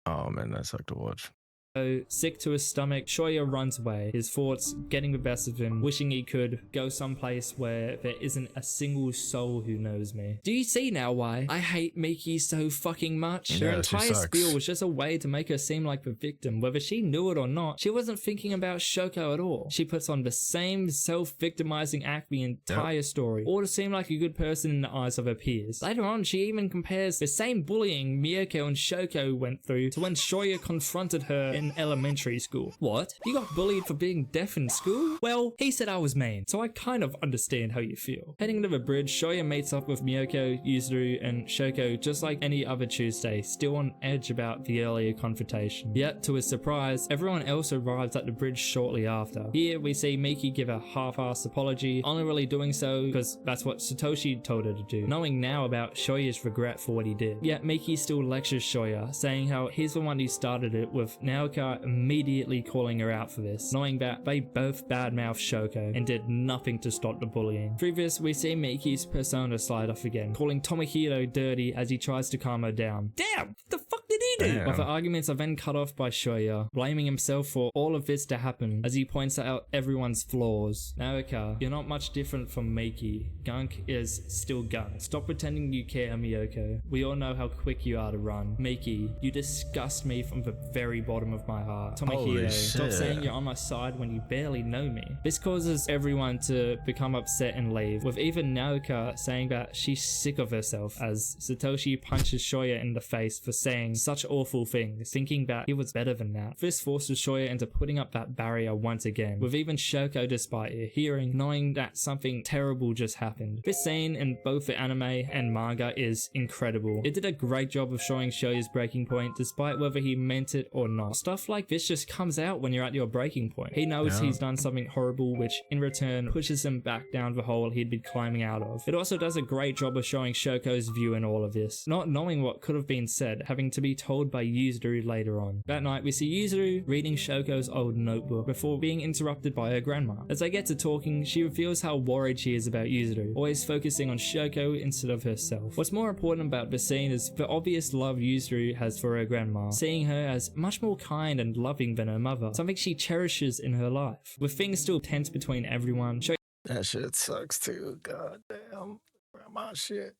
Oh man, that sucked to watch. So, sick to his stomach, Shouya runs away, his thoughts getting the best of him, wishing he could go someplace where there isn't a single soul who knows me. Do you see now why I hate Miki so fucking much? Yeah, her entire spiel was just a way to make her seem like the victim. Whether she knew it or not, she wasn't thinking about Shouko at all. She puts on the same self-victimizing act the entire story, all to seem like a good person in the eyes of her peers. Later on, she even compares the same bullying Miyako and Shouko went through to when Shouya confronted her in elementary school. What? You got bullied for being deaf in school? Well, he said I was mean, so I kind of understand how you feel. Heading to the bridge, Shouya meets up with Miyako, Yuzuru, and Shouko just like any other Tuesday, still on edge about the earlier confrontation. Yet, to his surprise, everyone else arrives at the bridge shortly after. Here, we see Miki give a half-assed apology, only really doing so because that's what Satoshi told her to do, knowing now about Shouya's regret for what he did. Yet, Miki still lectures Shouya, saying how he's the one who started it, with Naoka immediately calling her out for this, knowing that they both badmouthed Shouko and did nothing to stop the bullying. Through this, we see Miki's persona slide off again, calling Tomohiro dirty as he tries to calm her down. Damn! What the fuck did he do? But the arguments are then cut off by Shouya, blaming himself for all of this to happen as he points out everyone's flaws. Naoka, you're not much different from Miki. Gunk is still Gunk. Stop pretending you care, Miyoko. We all know how quick you are to run. Miki, you disgust me from the very bottom of my heart. Tomohiro, stop saying you're on my side when you barely know me. This causes everyone to become upset and leave, with even Naoka saying that she's sick of herself as Satoshi punches Shouya in the face for saying such awful things, thinking that he was better than that. This forces Shouya into putting up that barrier once again, with even Shouko, despite her hearing, knowing that something terrible just happened. This scene in both the anime and manga is incredible. It did a great job of showing Shouya's breaking point, despite whether he meant it or not. Stuff like this just comes out when you're at your breaking point. He knows he's done something horrible, which in return pushes him back down the hole he'd been climbing out of. It also does a great job of showing Shouko's view in all of this, not knowing what could have been said, having to be told by Yuzuru later on. That night, we see Yuzuru reading Shouko's old notebook before being interrupted by her grandma. As they get to talking, she reveals how worried she is about Yuzuru, always focusing on Shouko instead of herself. What's more important about this scene is the obvious love Yuzuru has for her grandma, seeing her as much more kind and loving than her mother, something she cherishes in her life. With things still tense between everyone, that shit sucks too. God damn, grandma shit.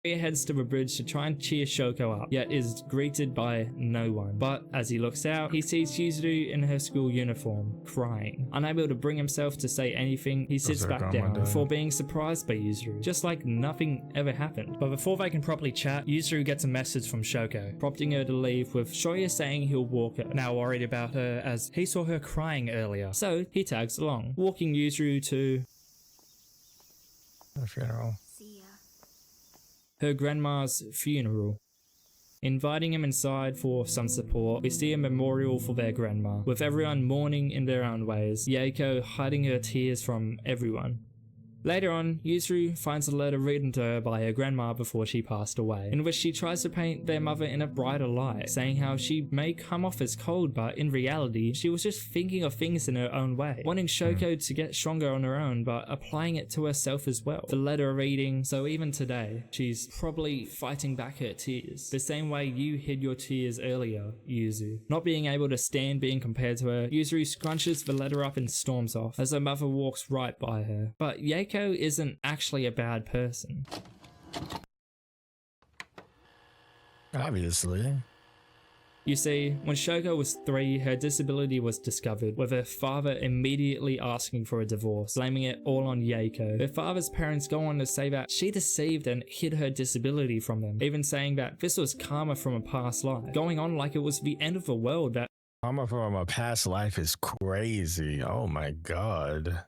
He heads to the bridge to try and cheer Shouko up, yet is greeted by no one. But as he looks out, he sees Yuzuru in her school uniform, crying. Unable to bring himself to say anything, he sits back down before being surprised by Yuzuru, just like nothing ever happened. But before they can properly chat, Yuzuru gets a message from Shouko, prompting her to leave, with Shouya saying he'll walk her, now worried about her as he saw her crying earlier. So he tags along, walking Yuzuru to a funeral. Her grandma's funeral. Inviting him inside for some support, we see a memorial for their grandma, with everyone mourning in their own ways, Yaeko hiding her tears from everyone. Later on, Yuzuru finds a letter written to her by her grandma before she passed away, in which she tries to paint their mother in a brighter light, saying how she may come off as cold, but in reality, she was just thinking of things in her own way, wanting Shouko to get stronger on her own, but applying it to herself as well. The letter reading, so even today, she's probably fighting back her tears, the same way you hid your tears earlier, Yuzu. Not being able to stand being compared to her, Yuzuru scrunches the letter up and storms off, as her mother walks right by her. But Yaeko isn't actually a bad person. Obviously. You see, when Shouko was 3, her disability was discovered, with her father immediately asking for a divorce, blaming it all on Yaeko. Her father's parents go on to say that she deceived and hid her disability from them, even saying that this was karma from a past life, going on like it was the end of the world. That Karma from a past life is crazy. Oh my god.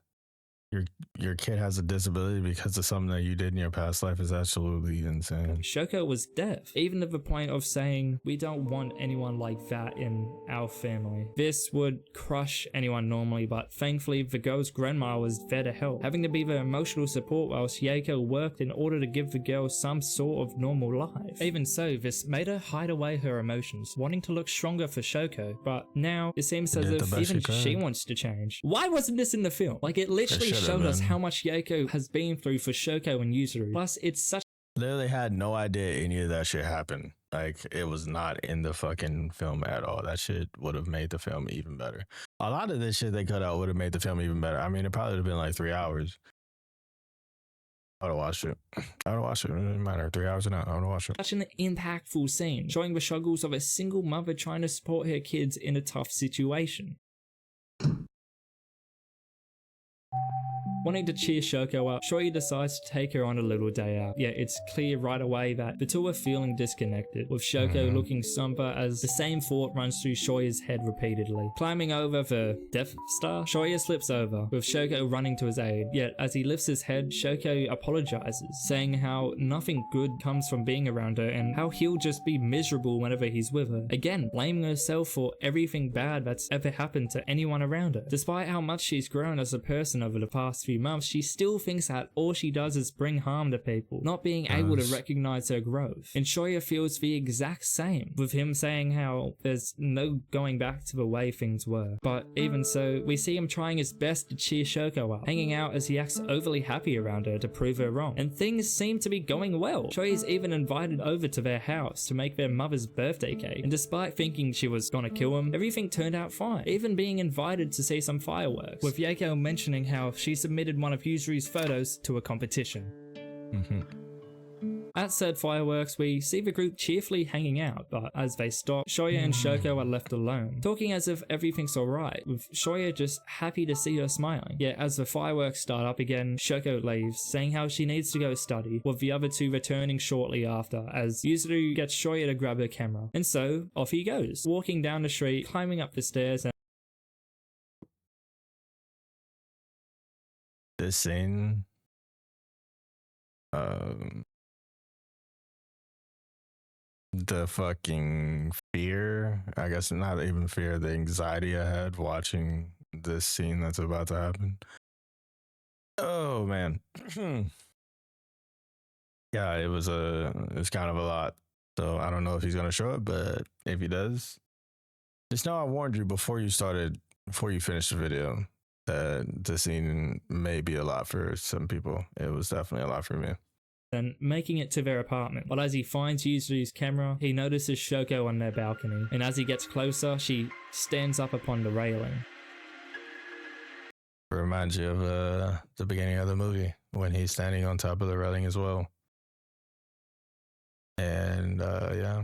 Your kid has a disability because of something that you did in your past life is absolutely insane. Shouko was deaf, even to the point of saying, we don't want anyone like that in our family. This would crush anyone normally, but thankfully the girl's grandma was there to help, having to be the emotional support whilst Yaeko worked in order to give the girl some sort of normal life. Even so, this made her hide away her emotions, wanting to look stronger for Shouko, but now it seems as if even she wants to change. Why wasn't this in the film? Like, it literally showed us how much Yaeko has been through for Shouko and Yuzuru. Plus, it's such— Literally had no idea any of that shit happened. Like, it was not in the fucking film at all. That shit would have made the film even better. A lot of this shit they cut out would have made the film even better. I mean, it probably would have been like 3 hours. I would have watched it. I would have watched it. It doesn't matter. 3 hours or not. I would have watched it. Such an impactful scene, showing the struggles of a single mother trying to support her kids in a tough situation. Wanting to cheer Shouko up, Shouya decides to take her on a little day out, yet it's clear right away that the two are feeling disconnected, with Shouko looking somber as the same thought runs through Shouya's head repeatedly. Climbing over the Death Star, Shouya slips over, with Shouko running to his aid, yet as he lifts his head, Shouko apologizes, saying how nothing good comes from being around her and how he'll just be miserable whenever he's with her. Again, blaming herself for everything bad that's ever happened to anyone around her. Despite how much she's grown as a person over the past few months, she still thinks that all she does is bring harm to people, not being able to recognize her growth. And Shouya feels the exact same, with him saying how there's no going back to the way things were. But even so, we see him trying his best to cheer Shouko up, hanging out as he acts overly happy around her to prove her wrong. And things seem to be going well. Shouya's even invited over to their house to make their mother's birthday cake, and despite thinking she was gonna kill him, everything turned out fine, even being invited to see some fireworks, with Yaeko mentioning how she submitted one of Yuzuru's photos to a competition. At said fireworks, we see the group cheerfully hanging out, but as they stop, Shouya and Shouko are left alone, talking as if everything's alright, with Shouya just happy to see her smiling. Yet as the fireworks start up again, Shouko leaves, saying how she needs to go study, with the other two returning shortly after, as Yuzuru gets Shouya to grab her camera. And so, off he goes, walking down the street, climbing up the stairs, and this scene, the fucking fear, I guess not even fear, the anxiety I had watching this scene that's about to happen. Oh man. Yeah, it's kind of a lot. So I don't know if he's gonna show it, but if he does, just know I warned you before you finished the video that the scene may be a lot for some people. It was definitely a lot for me. and making it to their apartment. But as he finds Yuzuru's camera, he notices Shouko on their balcony, and as he gets closer, she stands up upon the railing. It reminds you of the beginning of the movie when he's standing on top of the railing as well. And yeah.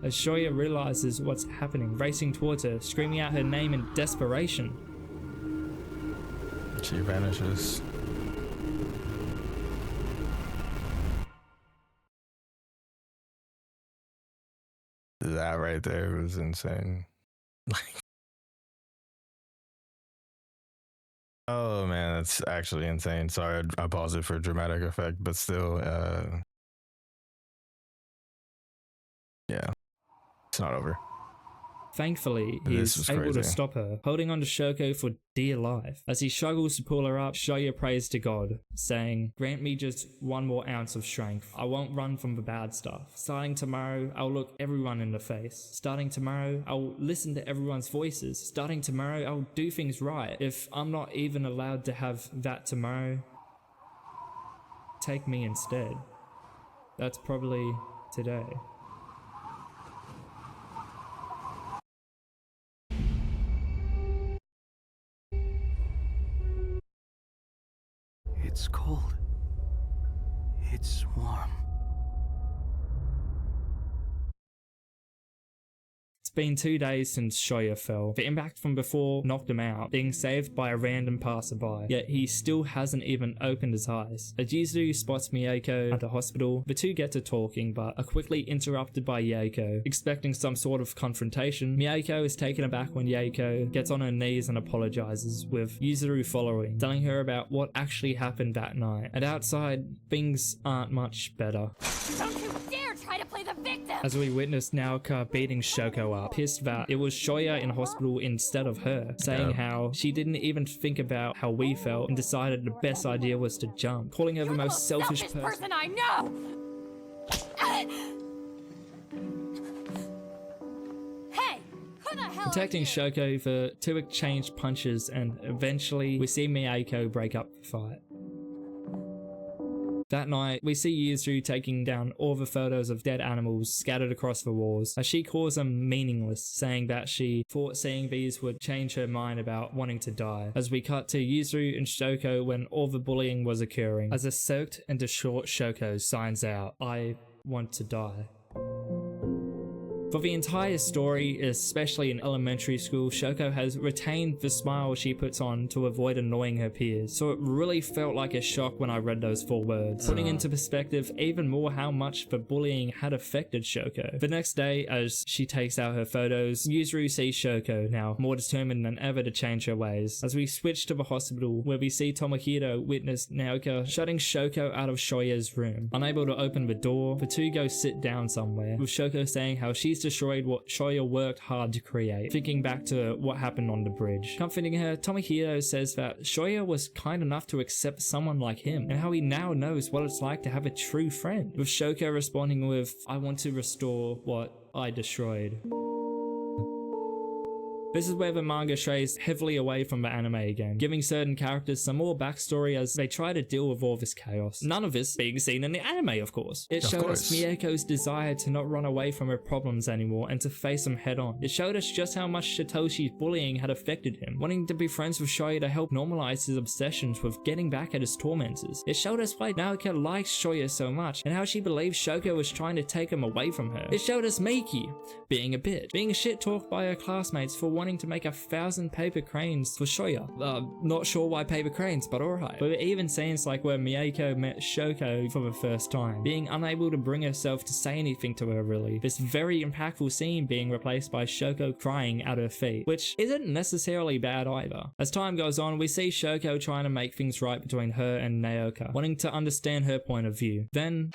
As Shouya realizes what's happening, racing towards her, screaming out her name in desperation. She vanishes. That right there was insane. Oh man, that's actually insane. Sorry, I paused it for dramatic effect, but still, yeah, it's not over. Thankfully, he This is was able to crazy. stop her, holding on to Shouko for dear life. As he struggles to pull her up, Shouya prays to God, saying, "Grant me just one more ounce of strength. I won't run from the bad stuff. Starting tomorrow, I'll look everyone in the face. Starting tomorrow, I'll listen to everyone's voices. Starting tomorrow, I'll do things right. If I'm not even allowed to have that tomorrow, take me instead." That's probably today. It's cold. It's warm. It's been 2 days since Shouya fell. The impact from before knocked him out, being saved by a random passerby, yet he still hasn't even opened his eyes. As Yuzuru spots Miyako at the hospital, the two get to talking but are quickly interrupted by Yaeko. Expecting some sort of confrontation, Miyako is taken aback when Yaeko gets on her knees and apologizes, with Yuzuru following, telling her about what actually happened that night. And outside, things aren't much better. Don't you dare try to play the victim! As we witness Naoka beating Shouko up, pissed that it was Shouya in hospital instead of her, saying how she didn't even think about how we felt and decided the best idea was to jump, calling her the most selfish person I know! Hey! Who the hell Protecting are you? Shouko, the two exchange punches and eventually we see Miyako break up the fight. That night, we see Yuzuru taking down all the photos of dead animals scattered across the walls, as she calls them meaningless, saying that she thought seeing these would change her mind about wanting to die. As we cut to Yuzuru and Shouko when all the bullying was occurring, as a soaked and distraught Shouko signs out, "I want to die." For the entire story, especially in elementary school, Shouko has retained the smile she puts on to avoid annoying her peers, so it really felt like a shock when I read those 4 words, putting into perspective even more how much the bullying had affected Shouko. The next day, as she takes out her photos, Yuzuru sees Shouko, now more determined than ever to change her ways. As we switch to the hospital, where we see Tomohiro witness Naoka shutting Shouko out of Shouya's room. Unable to open the door, the two go sit down somewhere, with Shouko saying how she's destroyed what Shouya worked hard to create, thinking back to what happened on the bridge. Comforting her, Tomohiro says that Shouya was kind enough to accept someone like him, and how he now knows what it's like to have a true friend, with Shouko responding with, "I want to restore what I destroyed." This is where the manga strays heavily away from the anime again, giving certain characters some more backstory as they try to deal with all this chaos. None of this being seen in the anime, of course. It showed us Miyako's desire to not run away from her problems anymore and to face them head on. It showed us just how much Shitoshi's bullying had affected him, wanting to be friends with Shouya to help normalize his obsessions with getting back at his tormentors. It showed us why Naoka likes Shouya so much and how she believes Shouko was trying to take him away from her. It showed us Miki being a bitch, being shit-talked by her classmates for wanting to make 1,000 paper cranes for Shouya. Not sure why paper cranes, but alright. But even scenes like where Miyako met Shouko for the first time, being unable to bring herself to say anything to her really. This very impactful scene being replaced by Shouko crying at her feet, which isn't necessarily bad either. As time goes on, we see Shouko trying to make things right between her and Naoka, wanting to understand her point of view. Then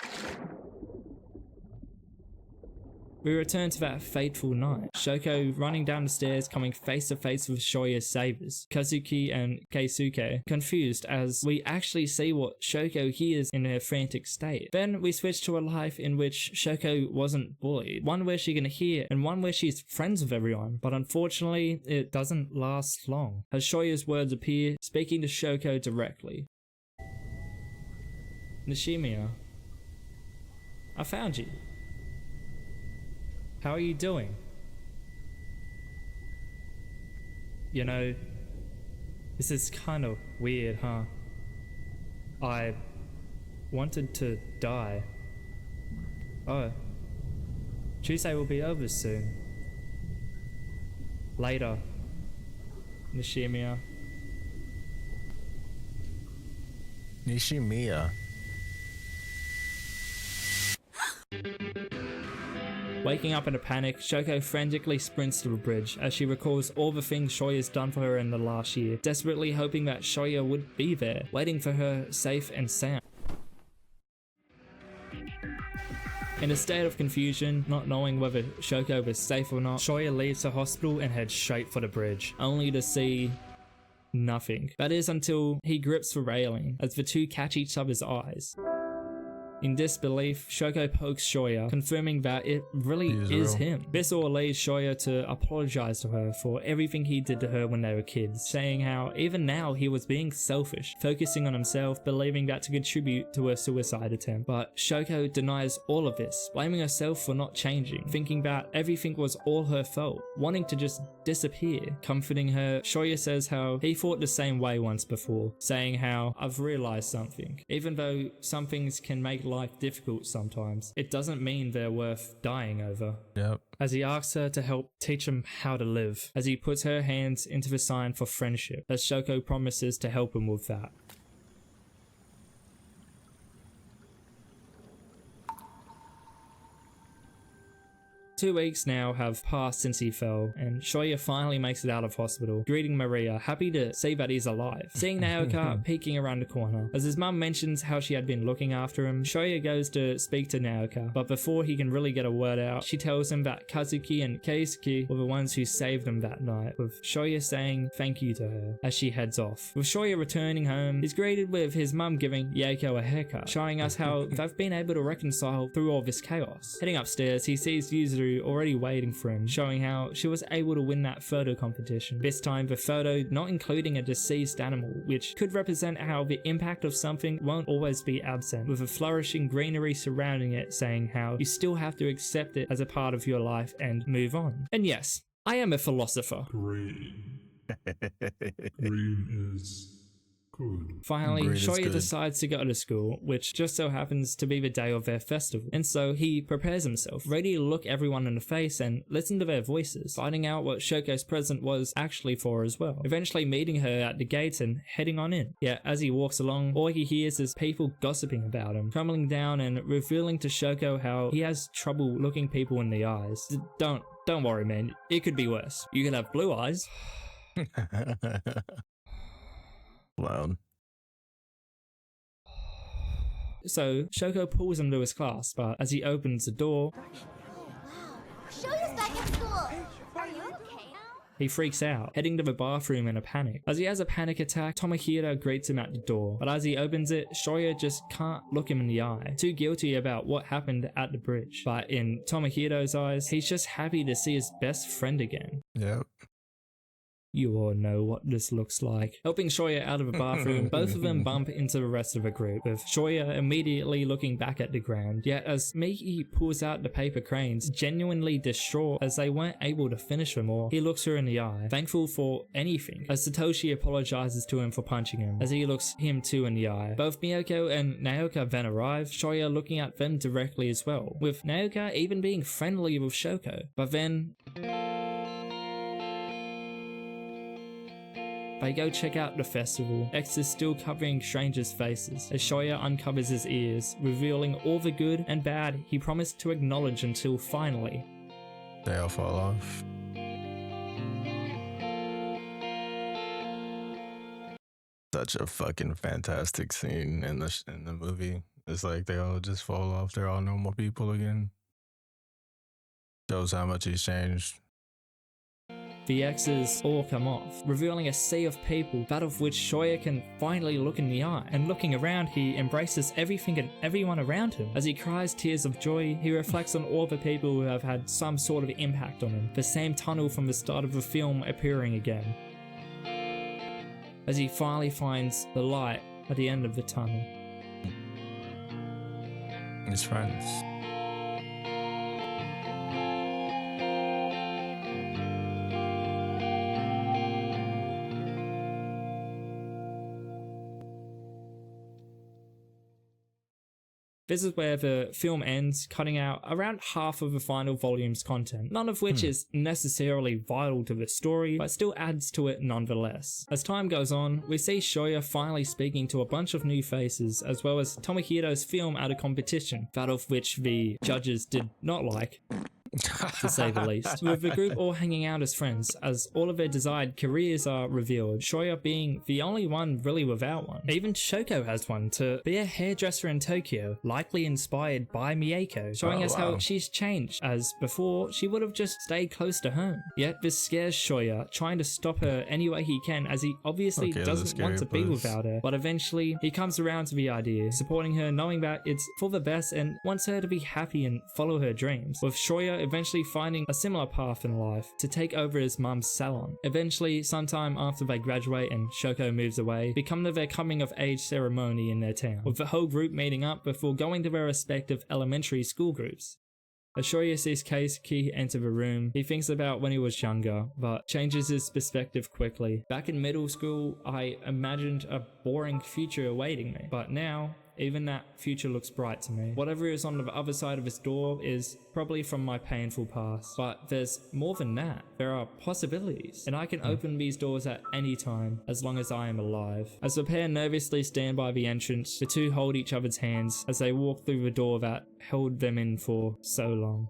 we return to that fateful night. Shouko running down the stairs, coming face to face with Shouya's savers, Kazuki and Keisuke, confused as we actually see what Shouko hears in her frantic state. Then we switch to a life in which Shouko wasn't bullied, one where she can hear and one where she's friends with everyone, but unfortunately it doesn't last long, as Shouya's words appear, speaking to Shouko directly. "Nishimiya, I found you. How are you doing? You know, This is kind of weird, huh? I wanted to die. Oh. Tuesday will be over soon. Later. Nishimiya. Nishimiya. Waking up in a panic, Shouko frantically sprints to the bridge as she recalls all the things Shouya's done for her in the last year, desperately hoping that Shouya would be there, waiting for her safe and sound. In a state of confusion, not knowing whether Shouko was safe or not, Shouya leaves the hospital and heads straight for the bridge, only to see nothing. That is until he grips the railing as the two catch each other's eyes. In disbelief, Shouko pokes Shouya, confirming that it really is him. This all leads Shouya to apologize to her for everything he did to her when they were kids, saying how even now he was being selfish, focusing on himself, believing that to contribute to a suicide attempt. But Shouko denies all of this, blaming herself for not changing, thinking that everything was all her fault, wanting to just disappear. Comforting her, Shouya says how he thought the same way once before, saying how I've realized something. Even though some things can make life difficult sometimes, it doesn't mean they're worth dying over. Yep. As he asks her to help teach him how to live, as he puts her hands into the sign for friendship, as Shouko promises to help him with that. 2 weeks now have passed since he fell, and Shouya finally makes it out of hospital, greeting Maria, happy to see that he's alive. Seeing Naoka peeking around the corner. As his mum mentions how she had been looking after him, Shouya goes to speak to Naoka, but before he can really get a word out, she tells him that Kazuki and Keisuke were the ones who saved him that night, with Shouya saying thank you to her as she heads off. With Shouya returning home, he's greeted with his mum giving Yaeko a haircut, showing us how they've been able to reconcile through all this chaos. Heading upstairs, he sees Yuzuru already waiting for him, showing how she was able to win that photo competition. This time the photo not including a deceased animal, which could represent how the impact of something won't always be absent, with a flourishing greenery surrounding it, saying how you still have to accept it as a part of your life and move on. And yes, I am a philosopher. Green. Green is good. Finally, Green is Shouya good. decides to go to school, which just so happens to be the day of their festival. And so he prepares himself, ready to look everyone in the face and listen to their voices, finding out what Shouko's present was actually for as well. Eventually meeting her at the gates and heading on in. Yet as he walks along, all he hears is people gossiping about him, crumbling down and revealing to Shouko how he has trouble looking people in the eyes. Don't worry, man. It could be worse. You could have blue eyes. Loud. So Shouko pulls him to his class, but as he opens the door, Shouya's back at school. Are you okay now? he freaks out, heading to the bathroom in a panic. As he has a panic attack, Tomohiro greets him at the door, but as he opens it, Shouya just can't look him in the eye, too guilty about what happened at the bridge. But in Tomohiro's eyes, he's just happy to see his best friend again. Yep. You all know what this looks like. Helping Shouya out of the bathroom, both of them bump into the rest of the group, with Shouya immediately looking back at the ground. Yet as Miki pulls out the paper cranes, genuinely distraught as they weren't able to finish them all, he looks her in the eye, thankful for anything, as Satoshi apologizes to him for punching him, as he looks him too in the eye. Both Miyako and Naoka then arrive, Shouya looking at them directly as well, with Naoka even being friendly with Shouko. But then they go check out the festival. X is still covering strangers' faces as Shouya uncovers his ears, revealing all the good and bad he promised to acknowledge until finally They all fall off. Such a fucking fantastic scene in the movie. It's like they all just fall off. They're all normal people again. Shows how much he's changed. the X's all come off, revealing a sea of people, that of which Shouya can finally look in the eye. And looking around, he embraces everything and everyone around him. As he cries tears of joy, he reflects on all the people who have had some sort of impact on him, the same tunnel from the start of the film appearing again. As he finally finds the light at the end of the tunnel. His friends. This is where the film ends, cutting out around half of the final volume's content, none of which is necessarily vital to the story, but still adds to it nonetheless. As time goes on, we see Shouya finally speaking to a bunch of new faces, as well as Tomohiro's film at a competition, that of which the judges did not like, to say the least, with the group all hanging out as friends, as all of their desired careers are revealed, Shouya being the only one really without one. Even Shouko has one, to be a hairdresser in Tokyo, likely inspired by Miyako, showing us how she's changed, as before she would have just stayed close to home. Yet this scares Shouya, trying to stop her any way he can, as he obviously doesn't want to be without her, but eventually he comes around to the idea, supporting her, knowing that it's for the best and wants her to be happy and follow her dreams, with Shouya eventually finding a similar path in life, to take over his mum's salon. Eventually, sometime after they graduate and Shouko moves away, they come to their coming of age ceremony in their town, with the whole group meeting up before going to their respective elementary school groups. As Shouya sees Keisuke enter the room, he thinks about when he was younger, but changes his perspective quickly. Back in middle school, I imagined a boring future awaiting me, but now, even that future looks bright to me. Whatever is on the other side of his door is probably from my painful past, but there's more than that. There are possibilities, and I can open these doors at any time, as long as I am alive. As the pair nervously stand by the entrance, the two hold each other's hands as they walk through the door that held them in for so long.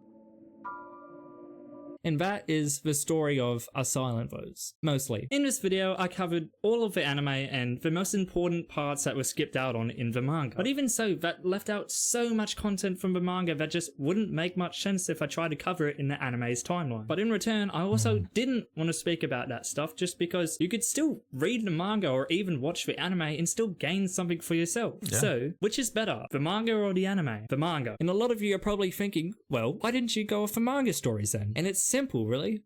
And that is the story of A Silent Voice, mostly. In this video, I covered all of the anime and the most important parts that were skipped out on in the manga. But even so, that left out so much content from the manga that just wouldn't make much sense if I tried to cover it in the anime's timeline. But in return, I also didn't want to speak about that stuff just because you could still read the manga or even watch the anime and still gain something for yourself. Yeah. So, which is better, the manga or the anime? The manga. And a lot of you are probably thinking, well, why didn't you go off the manga stories then? And it's simple, really.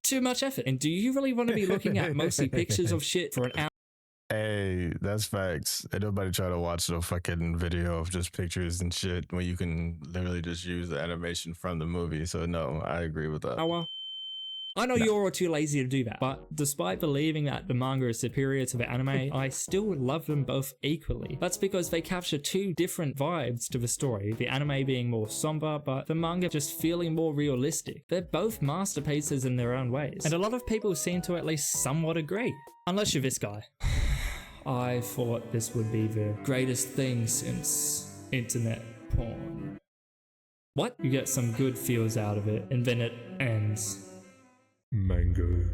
Too much effort. And do you really want to be looking at mostly pictures of shit for an hour? Hey, that's facts. Ain't nobody try to watch the fucking video of just pictures and shit when you can literally just use the animation from the movie. So no, I agree with that. I know you're all too lazy to do that, but despite believing that the manga is superior to the anime, I still love them both equally. That's because they capture two different vibes to the story, the anime being more somber, but the manga just feeling more realistic. They're both masterpieces in their own ways, and a lot of people seem to at least somewhat agree. Unless you're this guy. I thought this would be the greatest thing since internet porn. What? You get some good feels out of it, and then it ends. Mango.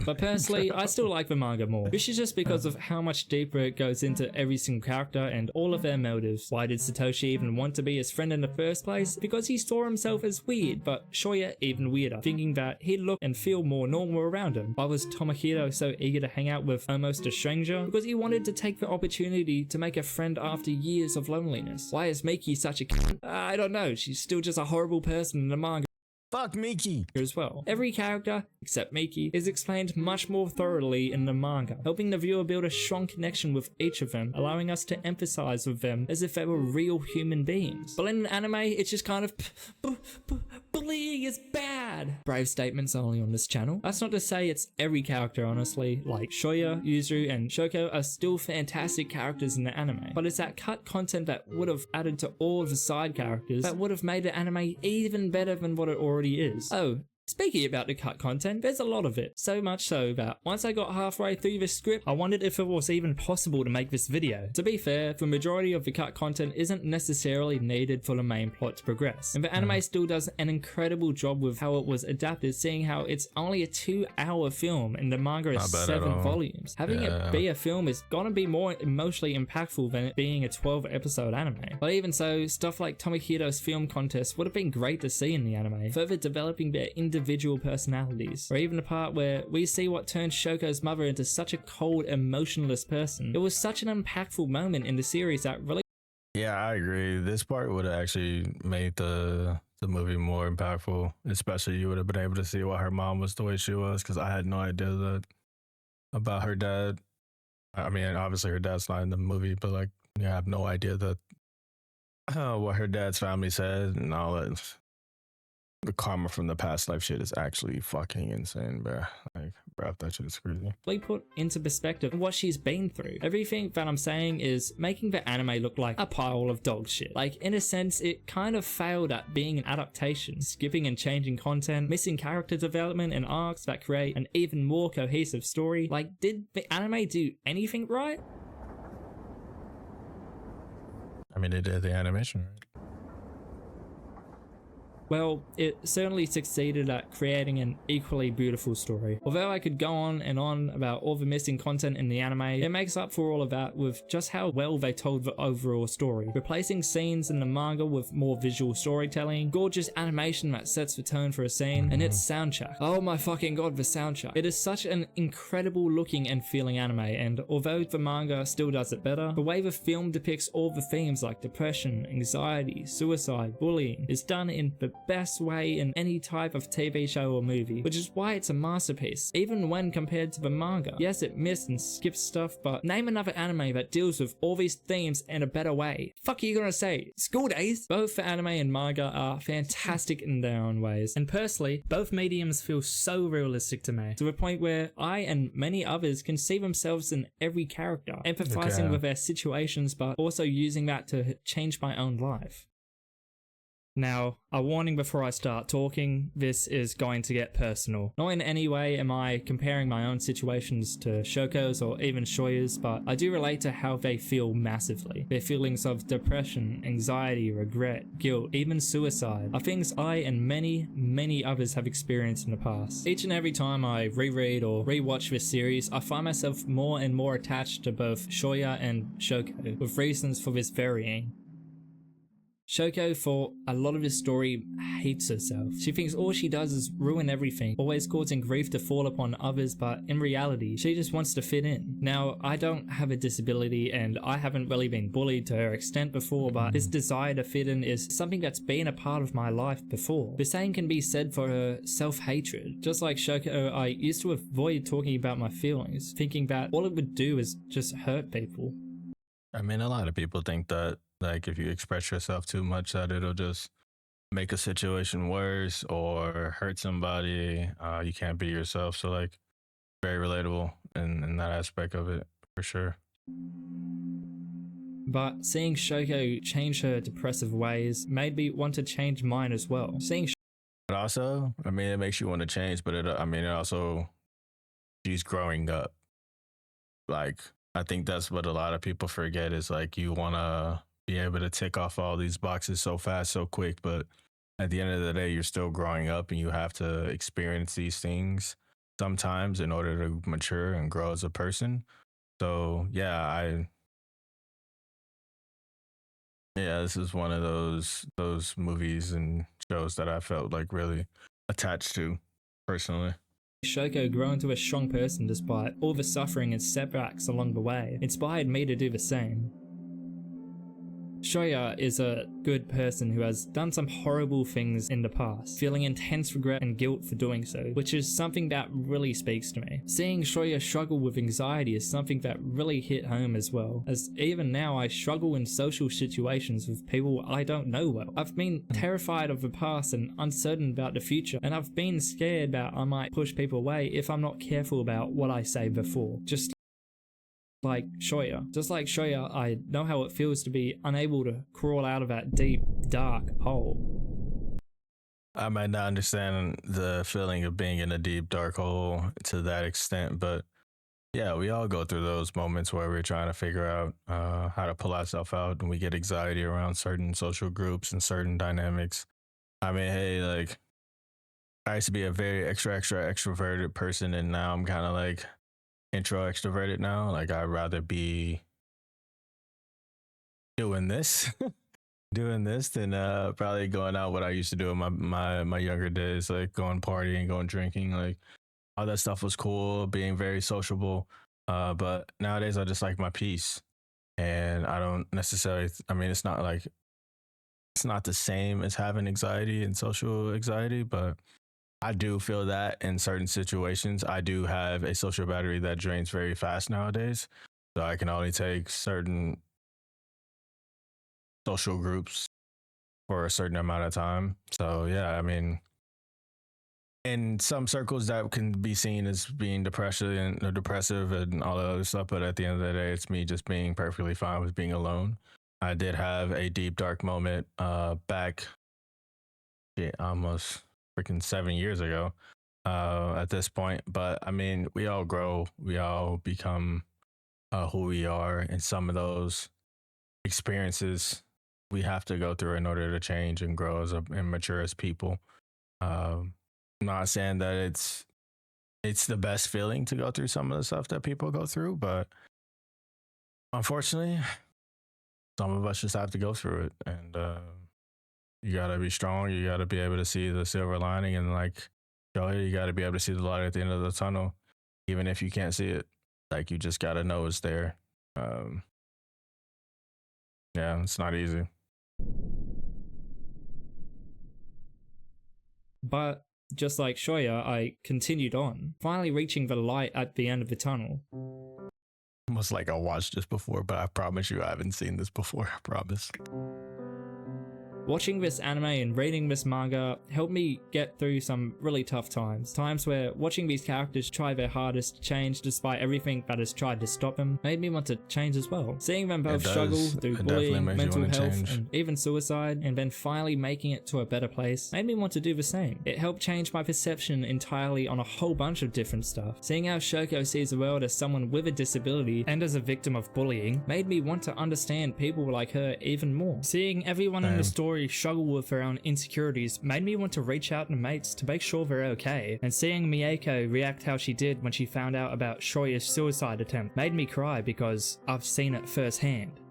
But personally, I still like the manga more. This is just because of how much deeper it goes into every single character and all of their motives. Why did Satoshi even want to be his friend in the first place? Because he saw himself as weird, but Shouya even weirder, thinking that he'd look and feel more normal around him. Why was Tomohiro so eager to hang out with almost a stranger? Because he wanted to take the opportunity to make a friend after years of loneliness. Why is Miki such a cunt? I don't know, she's still just a horrible person in the manga. Fuck Miki as well. Every character, except Miki, is explained much more thoroughly in the manga, helping the viewer build a strong connection with each of them, allowing us to empathize with them as if they were real human beings. But in an anime, it's just kind of bullying is bad. Brave statements only on this channel. That's not to say it's every character, honestly. Like Shouya, Yuzuru, and Shouko are still fantastic characters in the anime, but it's that cut content that would have added to all of the side characters that would have made the anime even better than what it already is. Oh, speaking about the cut content, there's a lot of it. So much so that once I got halfway through the script, I wondered if it was even possible to make this video. To be fair, the majority of the cut content isn't necessarily needed for the main plot to progress. And the anime still does an incredible job with how it was adapted, seeing how it's only a 2-hour film and the manga is 7 volumes. Having it be a film is gonna be more emotionally impactful than it being a 12-episode anime. But even so, stuff like Tomohiro's film contest would have been great to see in the anime, further developing their individual personalities, or even the part where we see what turned Shouko's mother into such a cold, emotionless person. It was such an impactful moment in the series that really... Yeah, I agree. This part would have actually made the movie more impactful, especially you would have been able to see why her mom was the way she was, because I had no idea that about her dad. I mean, obviously her dad's not in the movie, but like, yeah, I have no idea that what her dad's family said and all that. the karma from the past life shit is actually fucking insane, bro. Like, bro, that shit is crazy. We put into perspective what she's been through. Everything that I'm saying is making the anime look like a pile of dog shit. Like, in a sense, it kind of failed at being an adaptation, skipping and changing content, missing character development and arcs that create an even more cohesive story. Like, did the anime do anything right? I mean, they did the animation, right? Well, it certainly succeeded at creating an equally beautiful story. Although I could go on and on about all the missing content in the anime, it makes up for all of that with just how well they told the overall story. Replacing scenes in the manga with more visual storytelling, gorgeous animation that sets the tone for a scene, and its soundtrack. Oh my fucking god, the soundtrack. It is such an incredible looking and feeling anime, and although the manga still does it better, the way the film depicts all the themes like depression, anxiety, suicide, bullying is done in the best way in any type of TV show or movie, which is why it's a masterpiece, even when compared to the manga. Yes, it missed and skipped stuff, but name another anime that deals with all these themes in a better way. Fuck are you gonna say? School Days? Both the anime and manga are fantastic in their own ways, and personally, both mediums feel so realistic to me, to the point where I and many others can see themselves in every character, empathizing with their situations, but also using that to change my own life. Now, a warning before I start talking, this is going to get personal. Not in any way am I comparing my own situations to Shouko's or even Shouya's, but I do relate to how they feel massively. Their feelings of depression, anxiety, regret, guilt, even suicide are things I and many others have experienced in the past. Each and every time I reread or rewatch this series, I find myself more and more attached to both Shouya and Shouko, with reasons for this varying. Shouko, for a lot of his story, hates herself. She thinks all she does is ruin everything, always causing grief to fall upon others, but in reality, she just wants to fit in. Now, I don't have a disability and I haven't really been bullied to her extent before, but this desire to fit in is something that's been a part of my life before. The same can be said for her self-hatred. Just like Shouko, I used to avoid talking about my feelings, thinking that all it would do is just hurt people. I mean, a lot of people think that, like, if you express yourself too much, that it'll just make a situation worse or hurt somebody. You can't be yourself. So, like, very relatable in that aspect of it, for sure. But seeing Shouko change her depressive ways made me want to change mine as well. But also, I mean, it makes you want to change, but it also, she's growing up. Like, I think that's what a lot of people forget is, like, you want to be able to tick off all these boxes so fast, so quick, but at the end of the day, you're still growing up and you have to experience these things sometimes in order to mature and grow as a person. So yeah, this is one of those movies and shows that I felt like really attached to personally. Shouko grew into a strong person despite all the suffering and setbacks along the way, inspired me to do the same. Shouya is a good person who has done some horrible things in the past, feeling intense regret and guilt for doing so, which is something that really speaks to me. Seeing Shouya struggle with anxiety is something that really hit home as well, as even now I struggle in social situations with people I don't know well. I've been terrified of the past and uncertain about the future, and I've been scared that I might push people away if I'm not careful about what I say before. Just like Shouya, I know how it feels to be unable to crawl out of that deep, dark hole. I might not understand the feeling of being in a deep, dark hole to that extent, but yeah, we all go through those moments where we're trying to figure out how to pull ourselves out, and we get anxiety around certain social groups and certain dynamics. I mean, hey, like, I used to be a very extroverted person, and now I'm kind of like intro extroverted now. Like, I'd rather be doing this than probably going out what I used to do in my younger days, like going partying, going drinking. Like, all that stuff was cool, being very sociable, but nowadays I just like my peace, and I don't necessarily, I mean, it's not the same as having anxiety and social anxiety, but I do feel that in certain situations. I do have a social battery that drains very fast nowadays. So I can only take certain social groups for a certain amount of time. So yeah, I mean, in some circles that can be seen as being depressive and all that other stuff, but at the end of the day, it's me just being perfectly fine with being alone. I did have a deep dark moment back almost freaking 7 years ago at this point, but I mean, we all grow, we all become who we are, and some of those experiences we have to go through in order to change and grow and mature as people. I'm not saying that it's the best feeling to go through some of the stuff that people go through, but unfortunately, some of us just have to go through it. And you gotta be strong. You gotta be able to see the silver lining, and like Shouya, you gotta be able to see the light at the end of the tunnel, even if you can't see it. Like you just gotta know it's there. Yeah, it's not easy. But just like Shouya, I continued on, finally reaching the light at the end of the tunnel. Almost like I watched this before, but I promise you I haven't seen this before. I promise. Watching this anime and reading this manga helped me get through some really tough times. Times where watching these characters try their hardest to change despite everything that has tried to stop them made me want to change as well. Seeing them both struggle through bullying, mental health, and even suicide, and then finally making it to a better place made me want to do the same. It helped change my perception entirely on a whole bunch of different stuff. Seeing how Shouko sees the world as someone with a disability and as a victim of bullying made me want to understand people like her even more. Seeing everyone in the story struggle with their own insecurities made me want to reach out to mates to make sure they're okay, and seeing Miyako react how she did when she found out about Shouya's suicide attempt made me cry because I've seen it firsthand.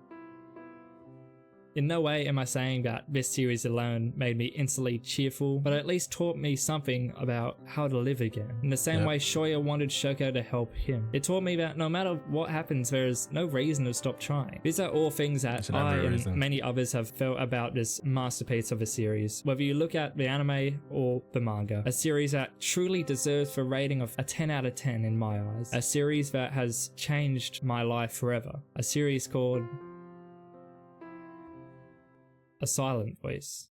In no way am I saying that this series alone made me instantly cheerful, but at least taught me something about how to live again. In the same way Shouya wanted Shouko to help him. It taught me that no matter what happens, there is no reason to stop trying. These are all things that I and many others have felt about this masterpiece of a series. Whether you look at the anime or the manga, a series that truly deserves the rating of a 10 out of 10 in my eyes. A series that has changed my life forever. A series called A Silent Voice.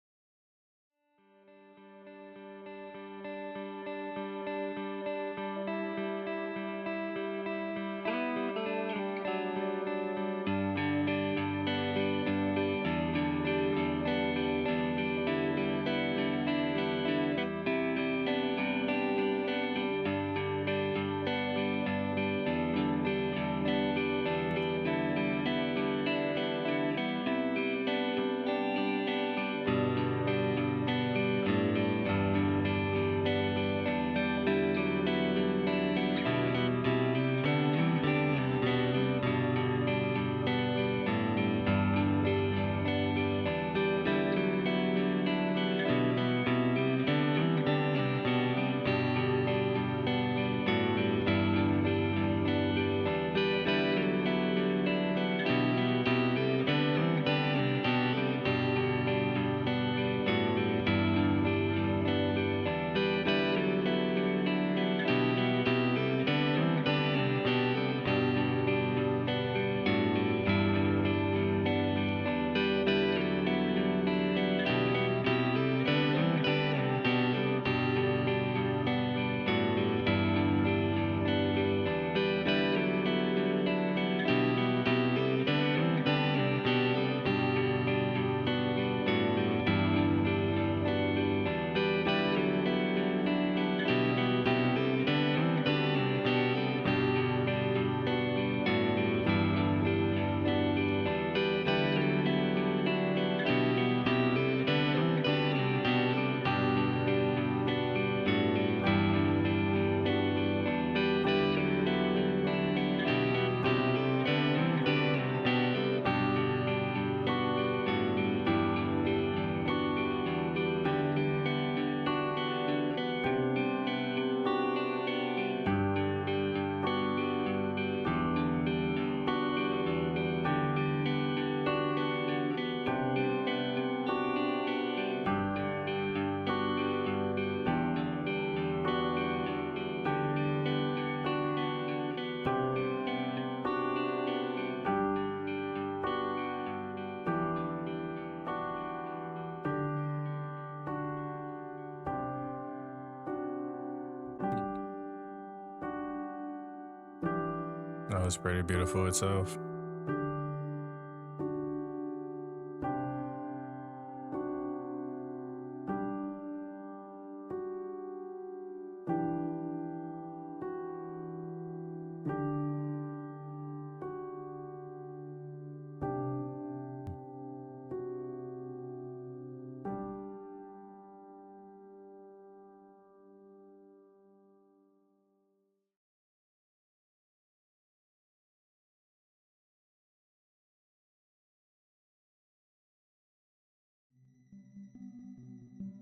was pretty beautiful itself.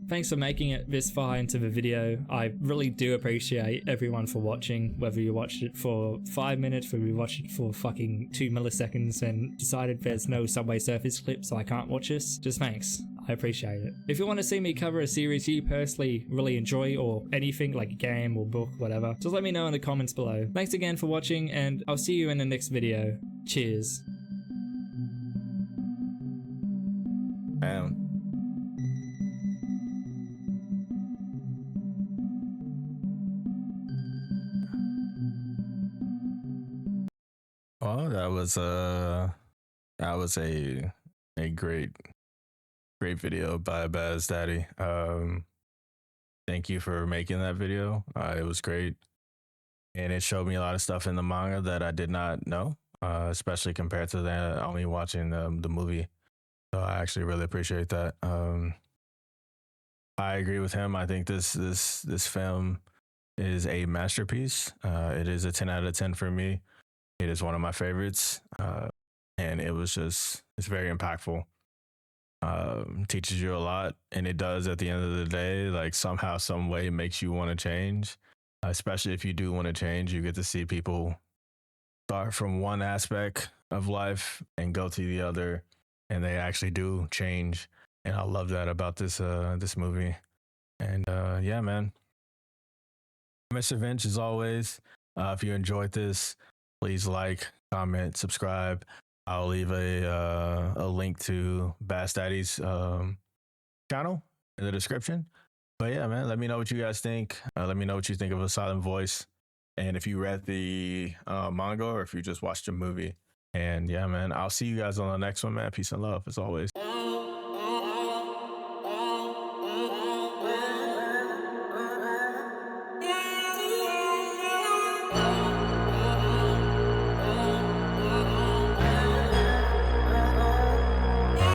Thanks for making it this far into the video. I really do appreciate everyone for watching, whether you watched it for 5 minutes, whether you watched it for fucking 2 milliseconds and decided there's no Subway Surfers clip so I can't watch this. Just thanks. I appreciate it. If you want to see me cover a series you personally really enjoy, or anything like a game or book, whatever, just let me know in the comments below. Thanks again for watching, and I'll see you in the next video. Cheers. Damn. Well, that was a great video by Bazdaddy. Thank you for making that video. It was great, and it showed me a lot of stuff in the manga that I did not know, especially compared to that only watching the movie. So I actually really appreciate that. I agree with him. I think this film is a masterpiece. It is a 10 out of 10 for me. It is one of my favorites, and it's very impactful. Teaches you a lot, and it does at the end of the day, like somehow, some way makes you want to change. Especially if you do want to change, you get to see people start from one aspect of life and go to the other, and they actually do change. And I love that about this movie. And yeah, man. Mr. Vince, as always, if you enjoyed this, please like, comment, subscribe. I'll leave a link to Bazdaddy's channel in the description. But yeah, man, let me know what you guys think. Let me know what you think of A Silent Voice, and if you read the manga or if you just watched the movie. And yeah, man, I'll see you guys on the next one, man. Peace and love, as always.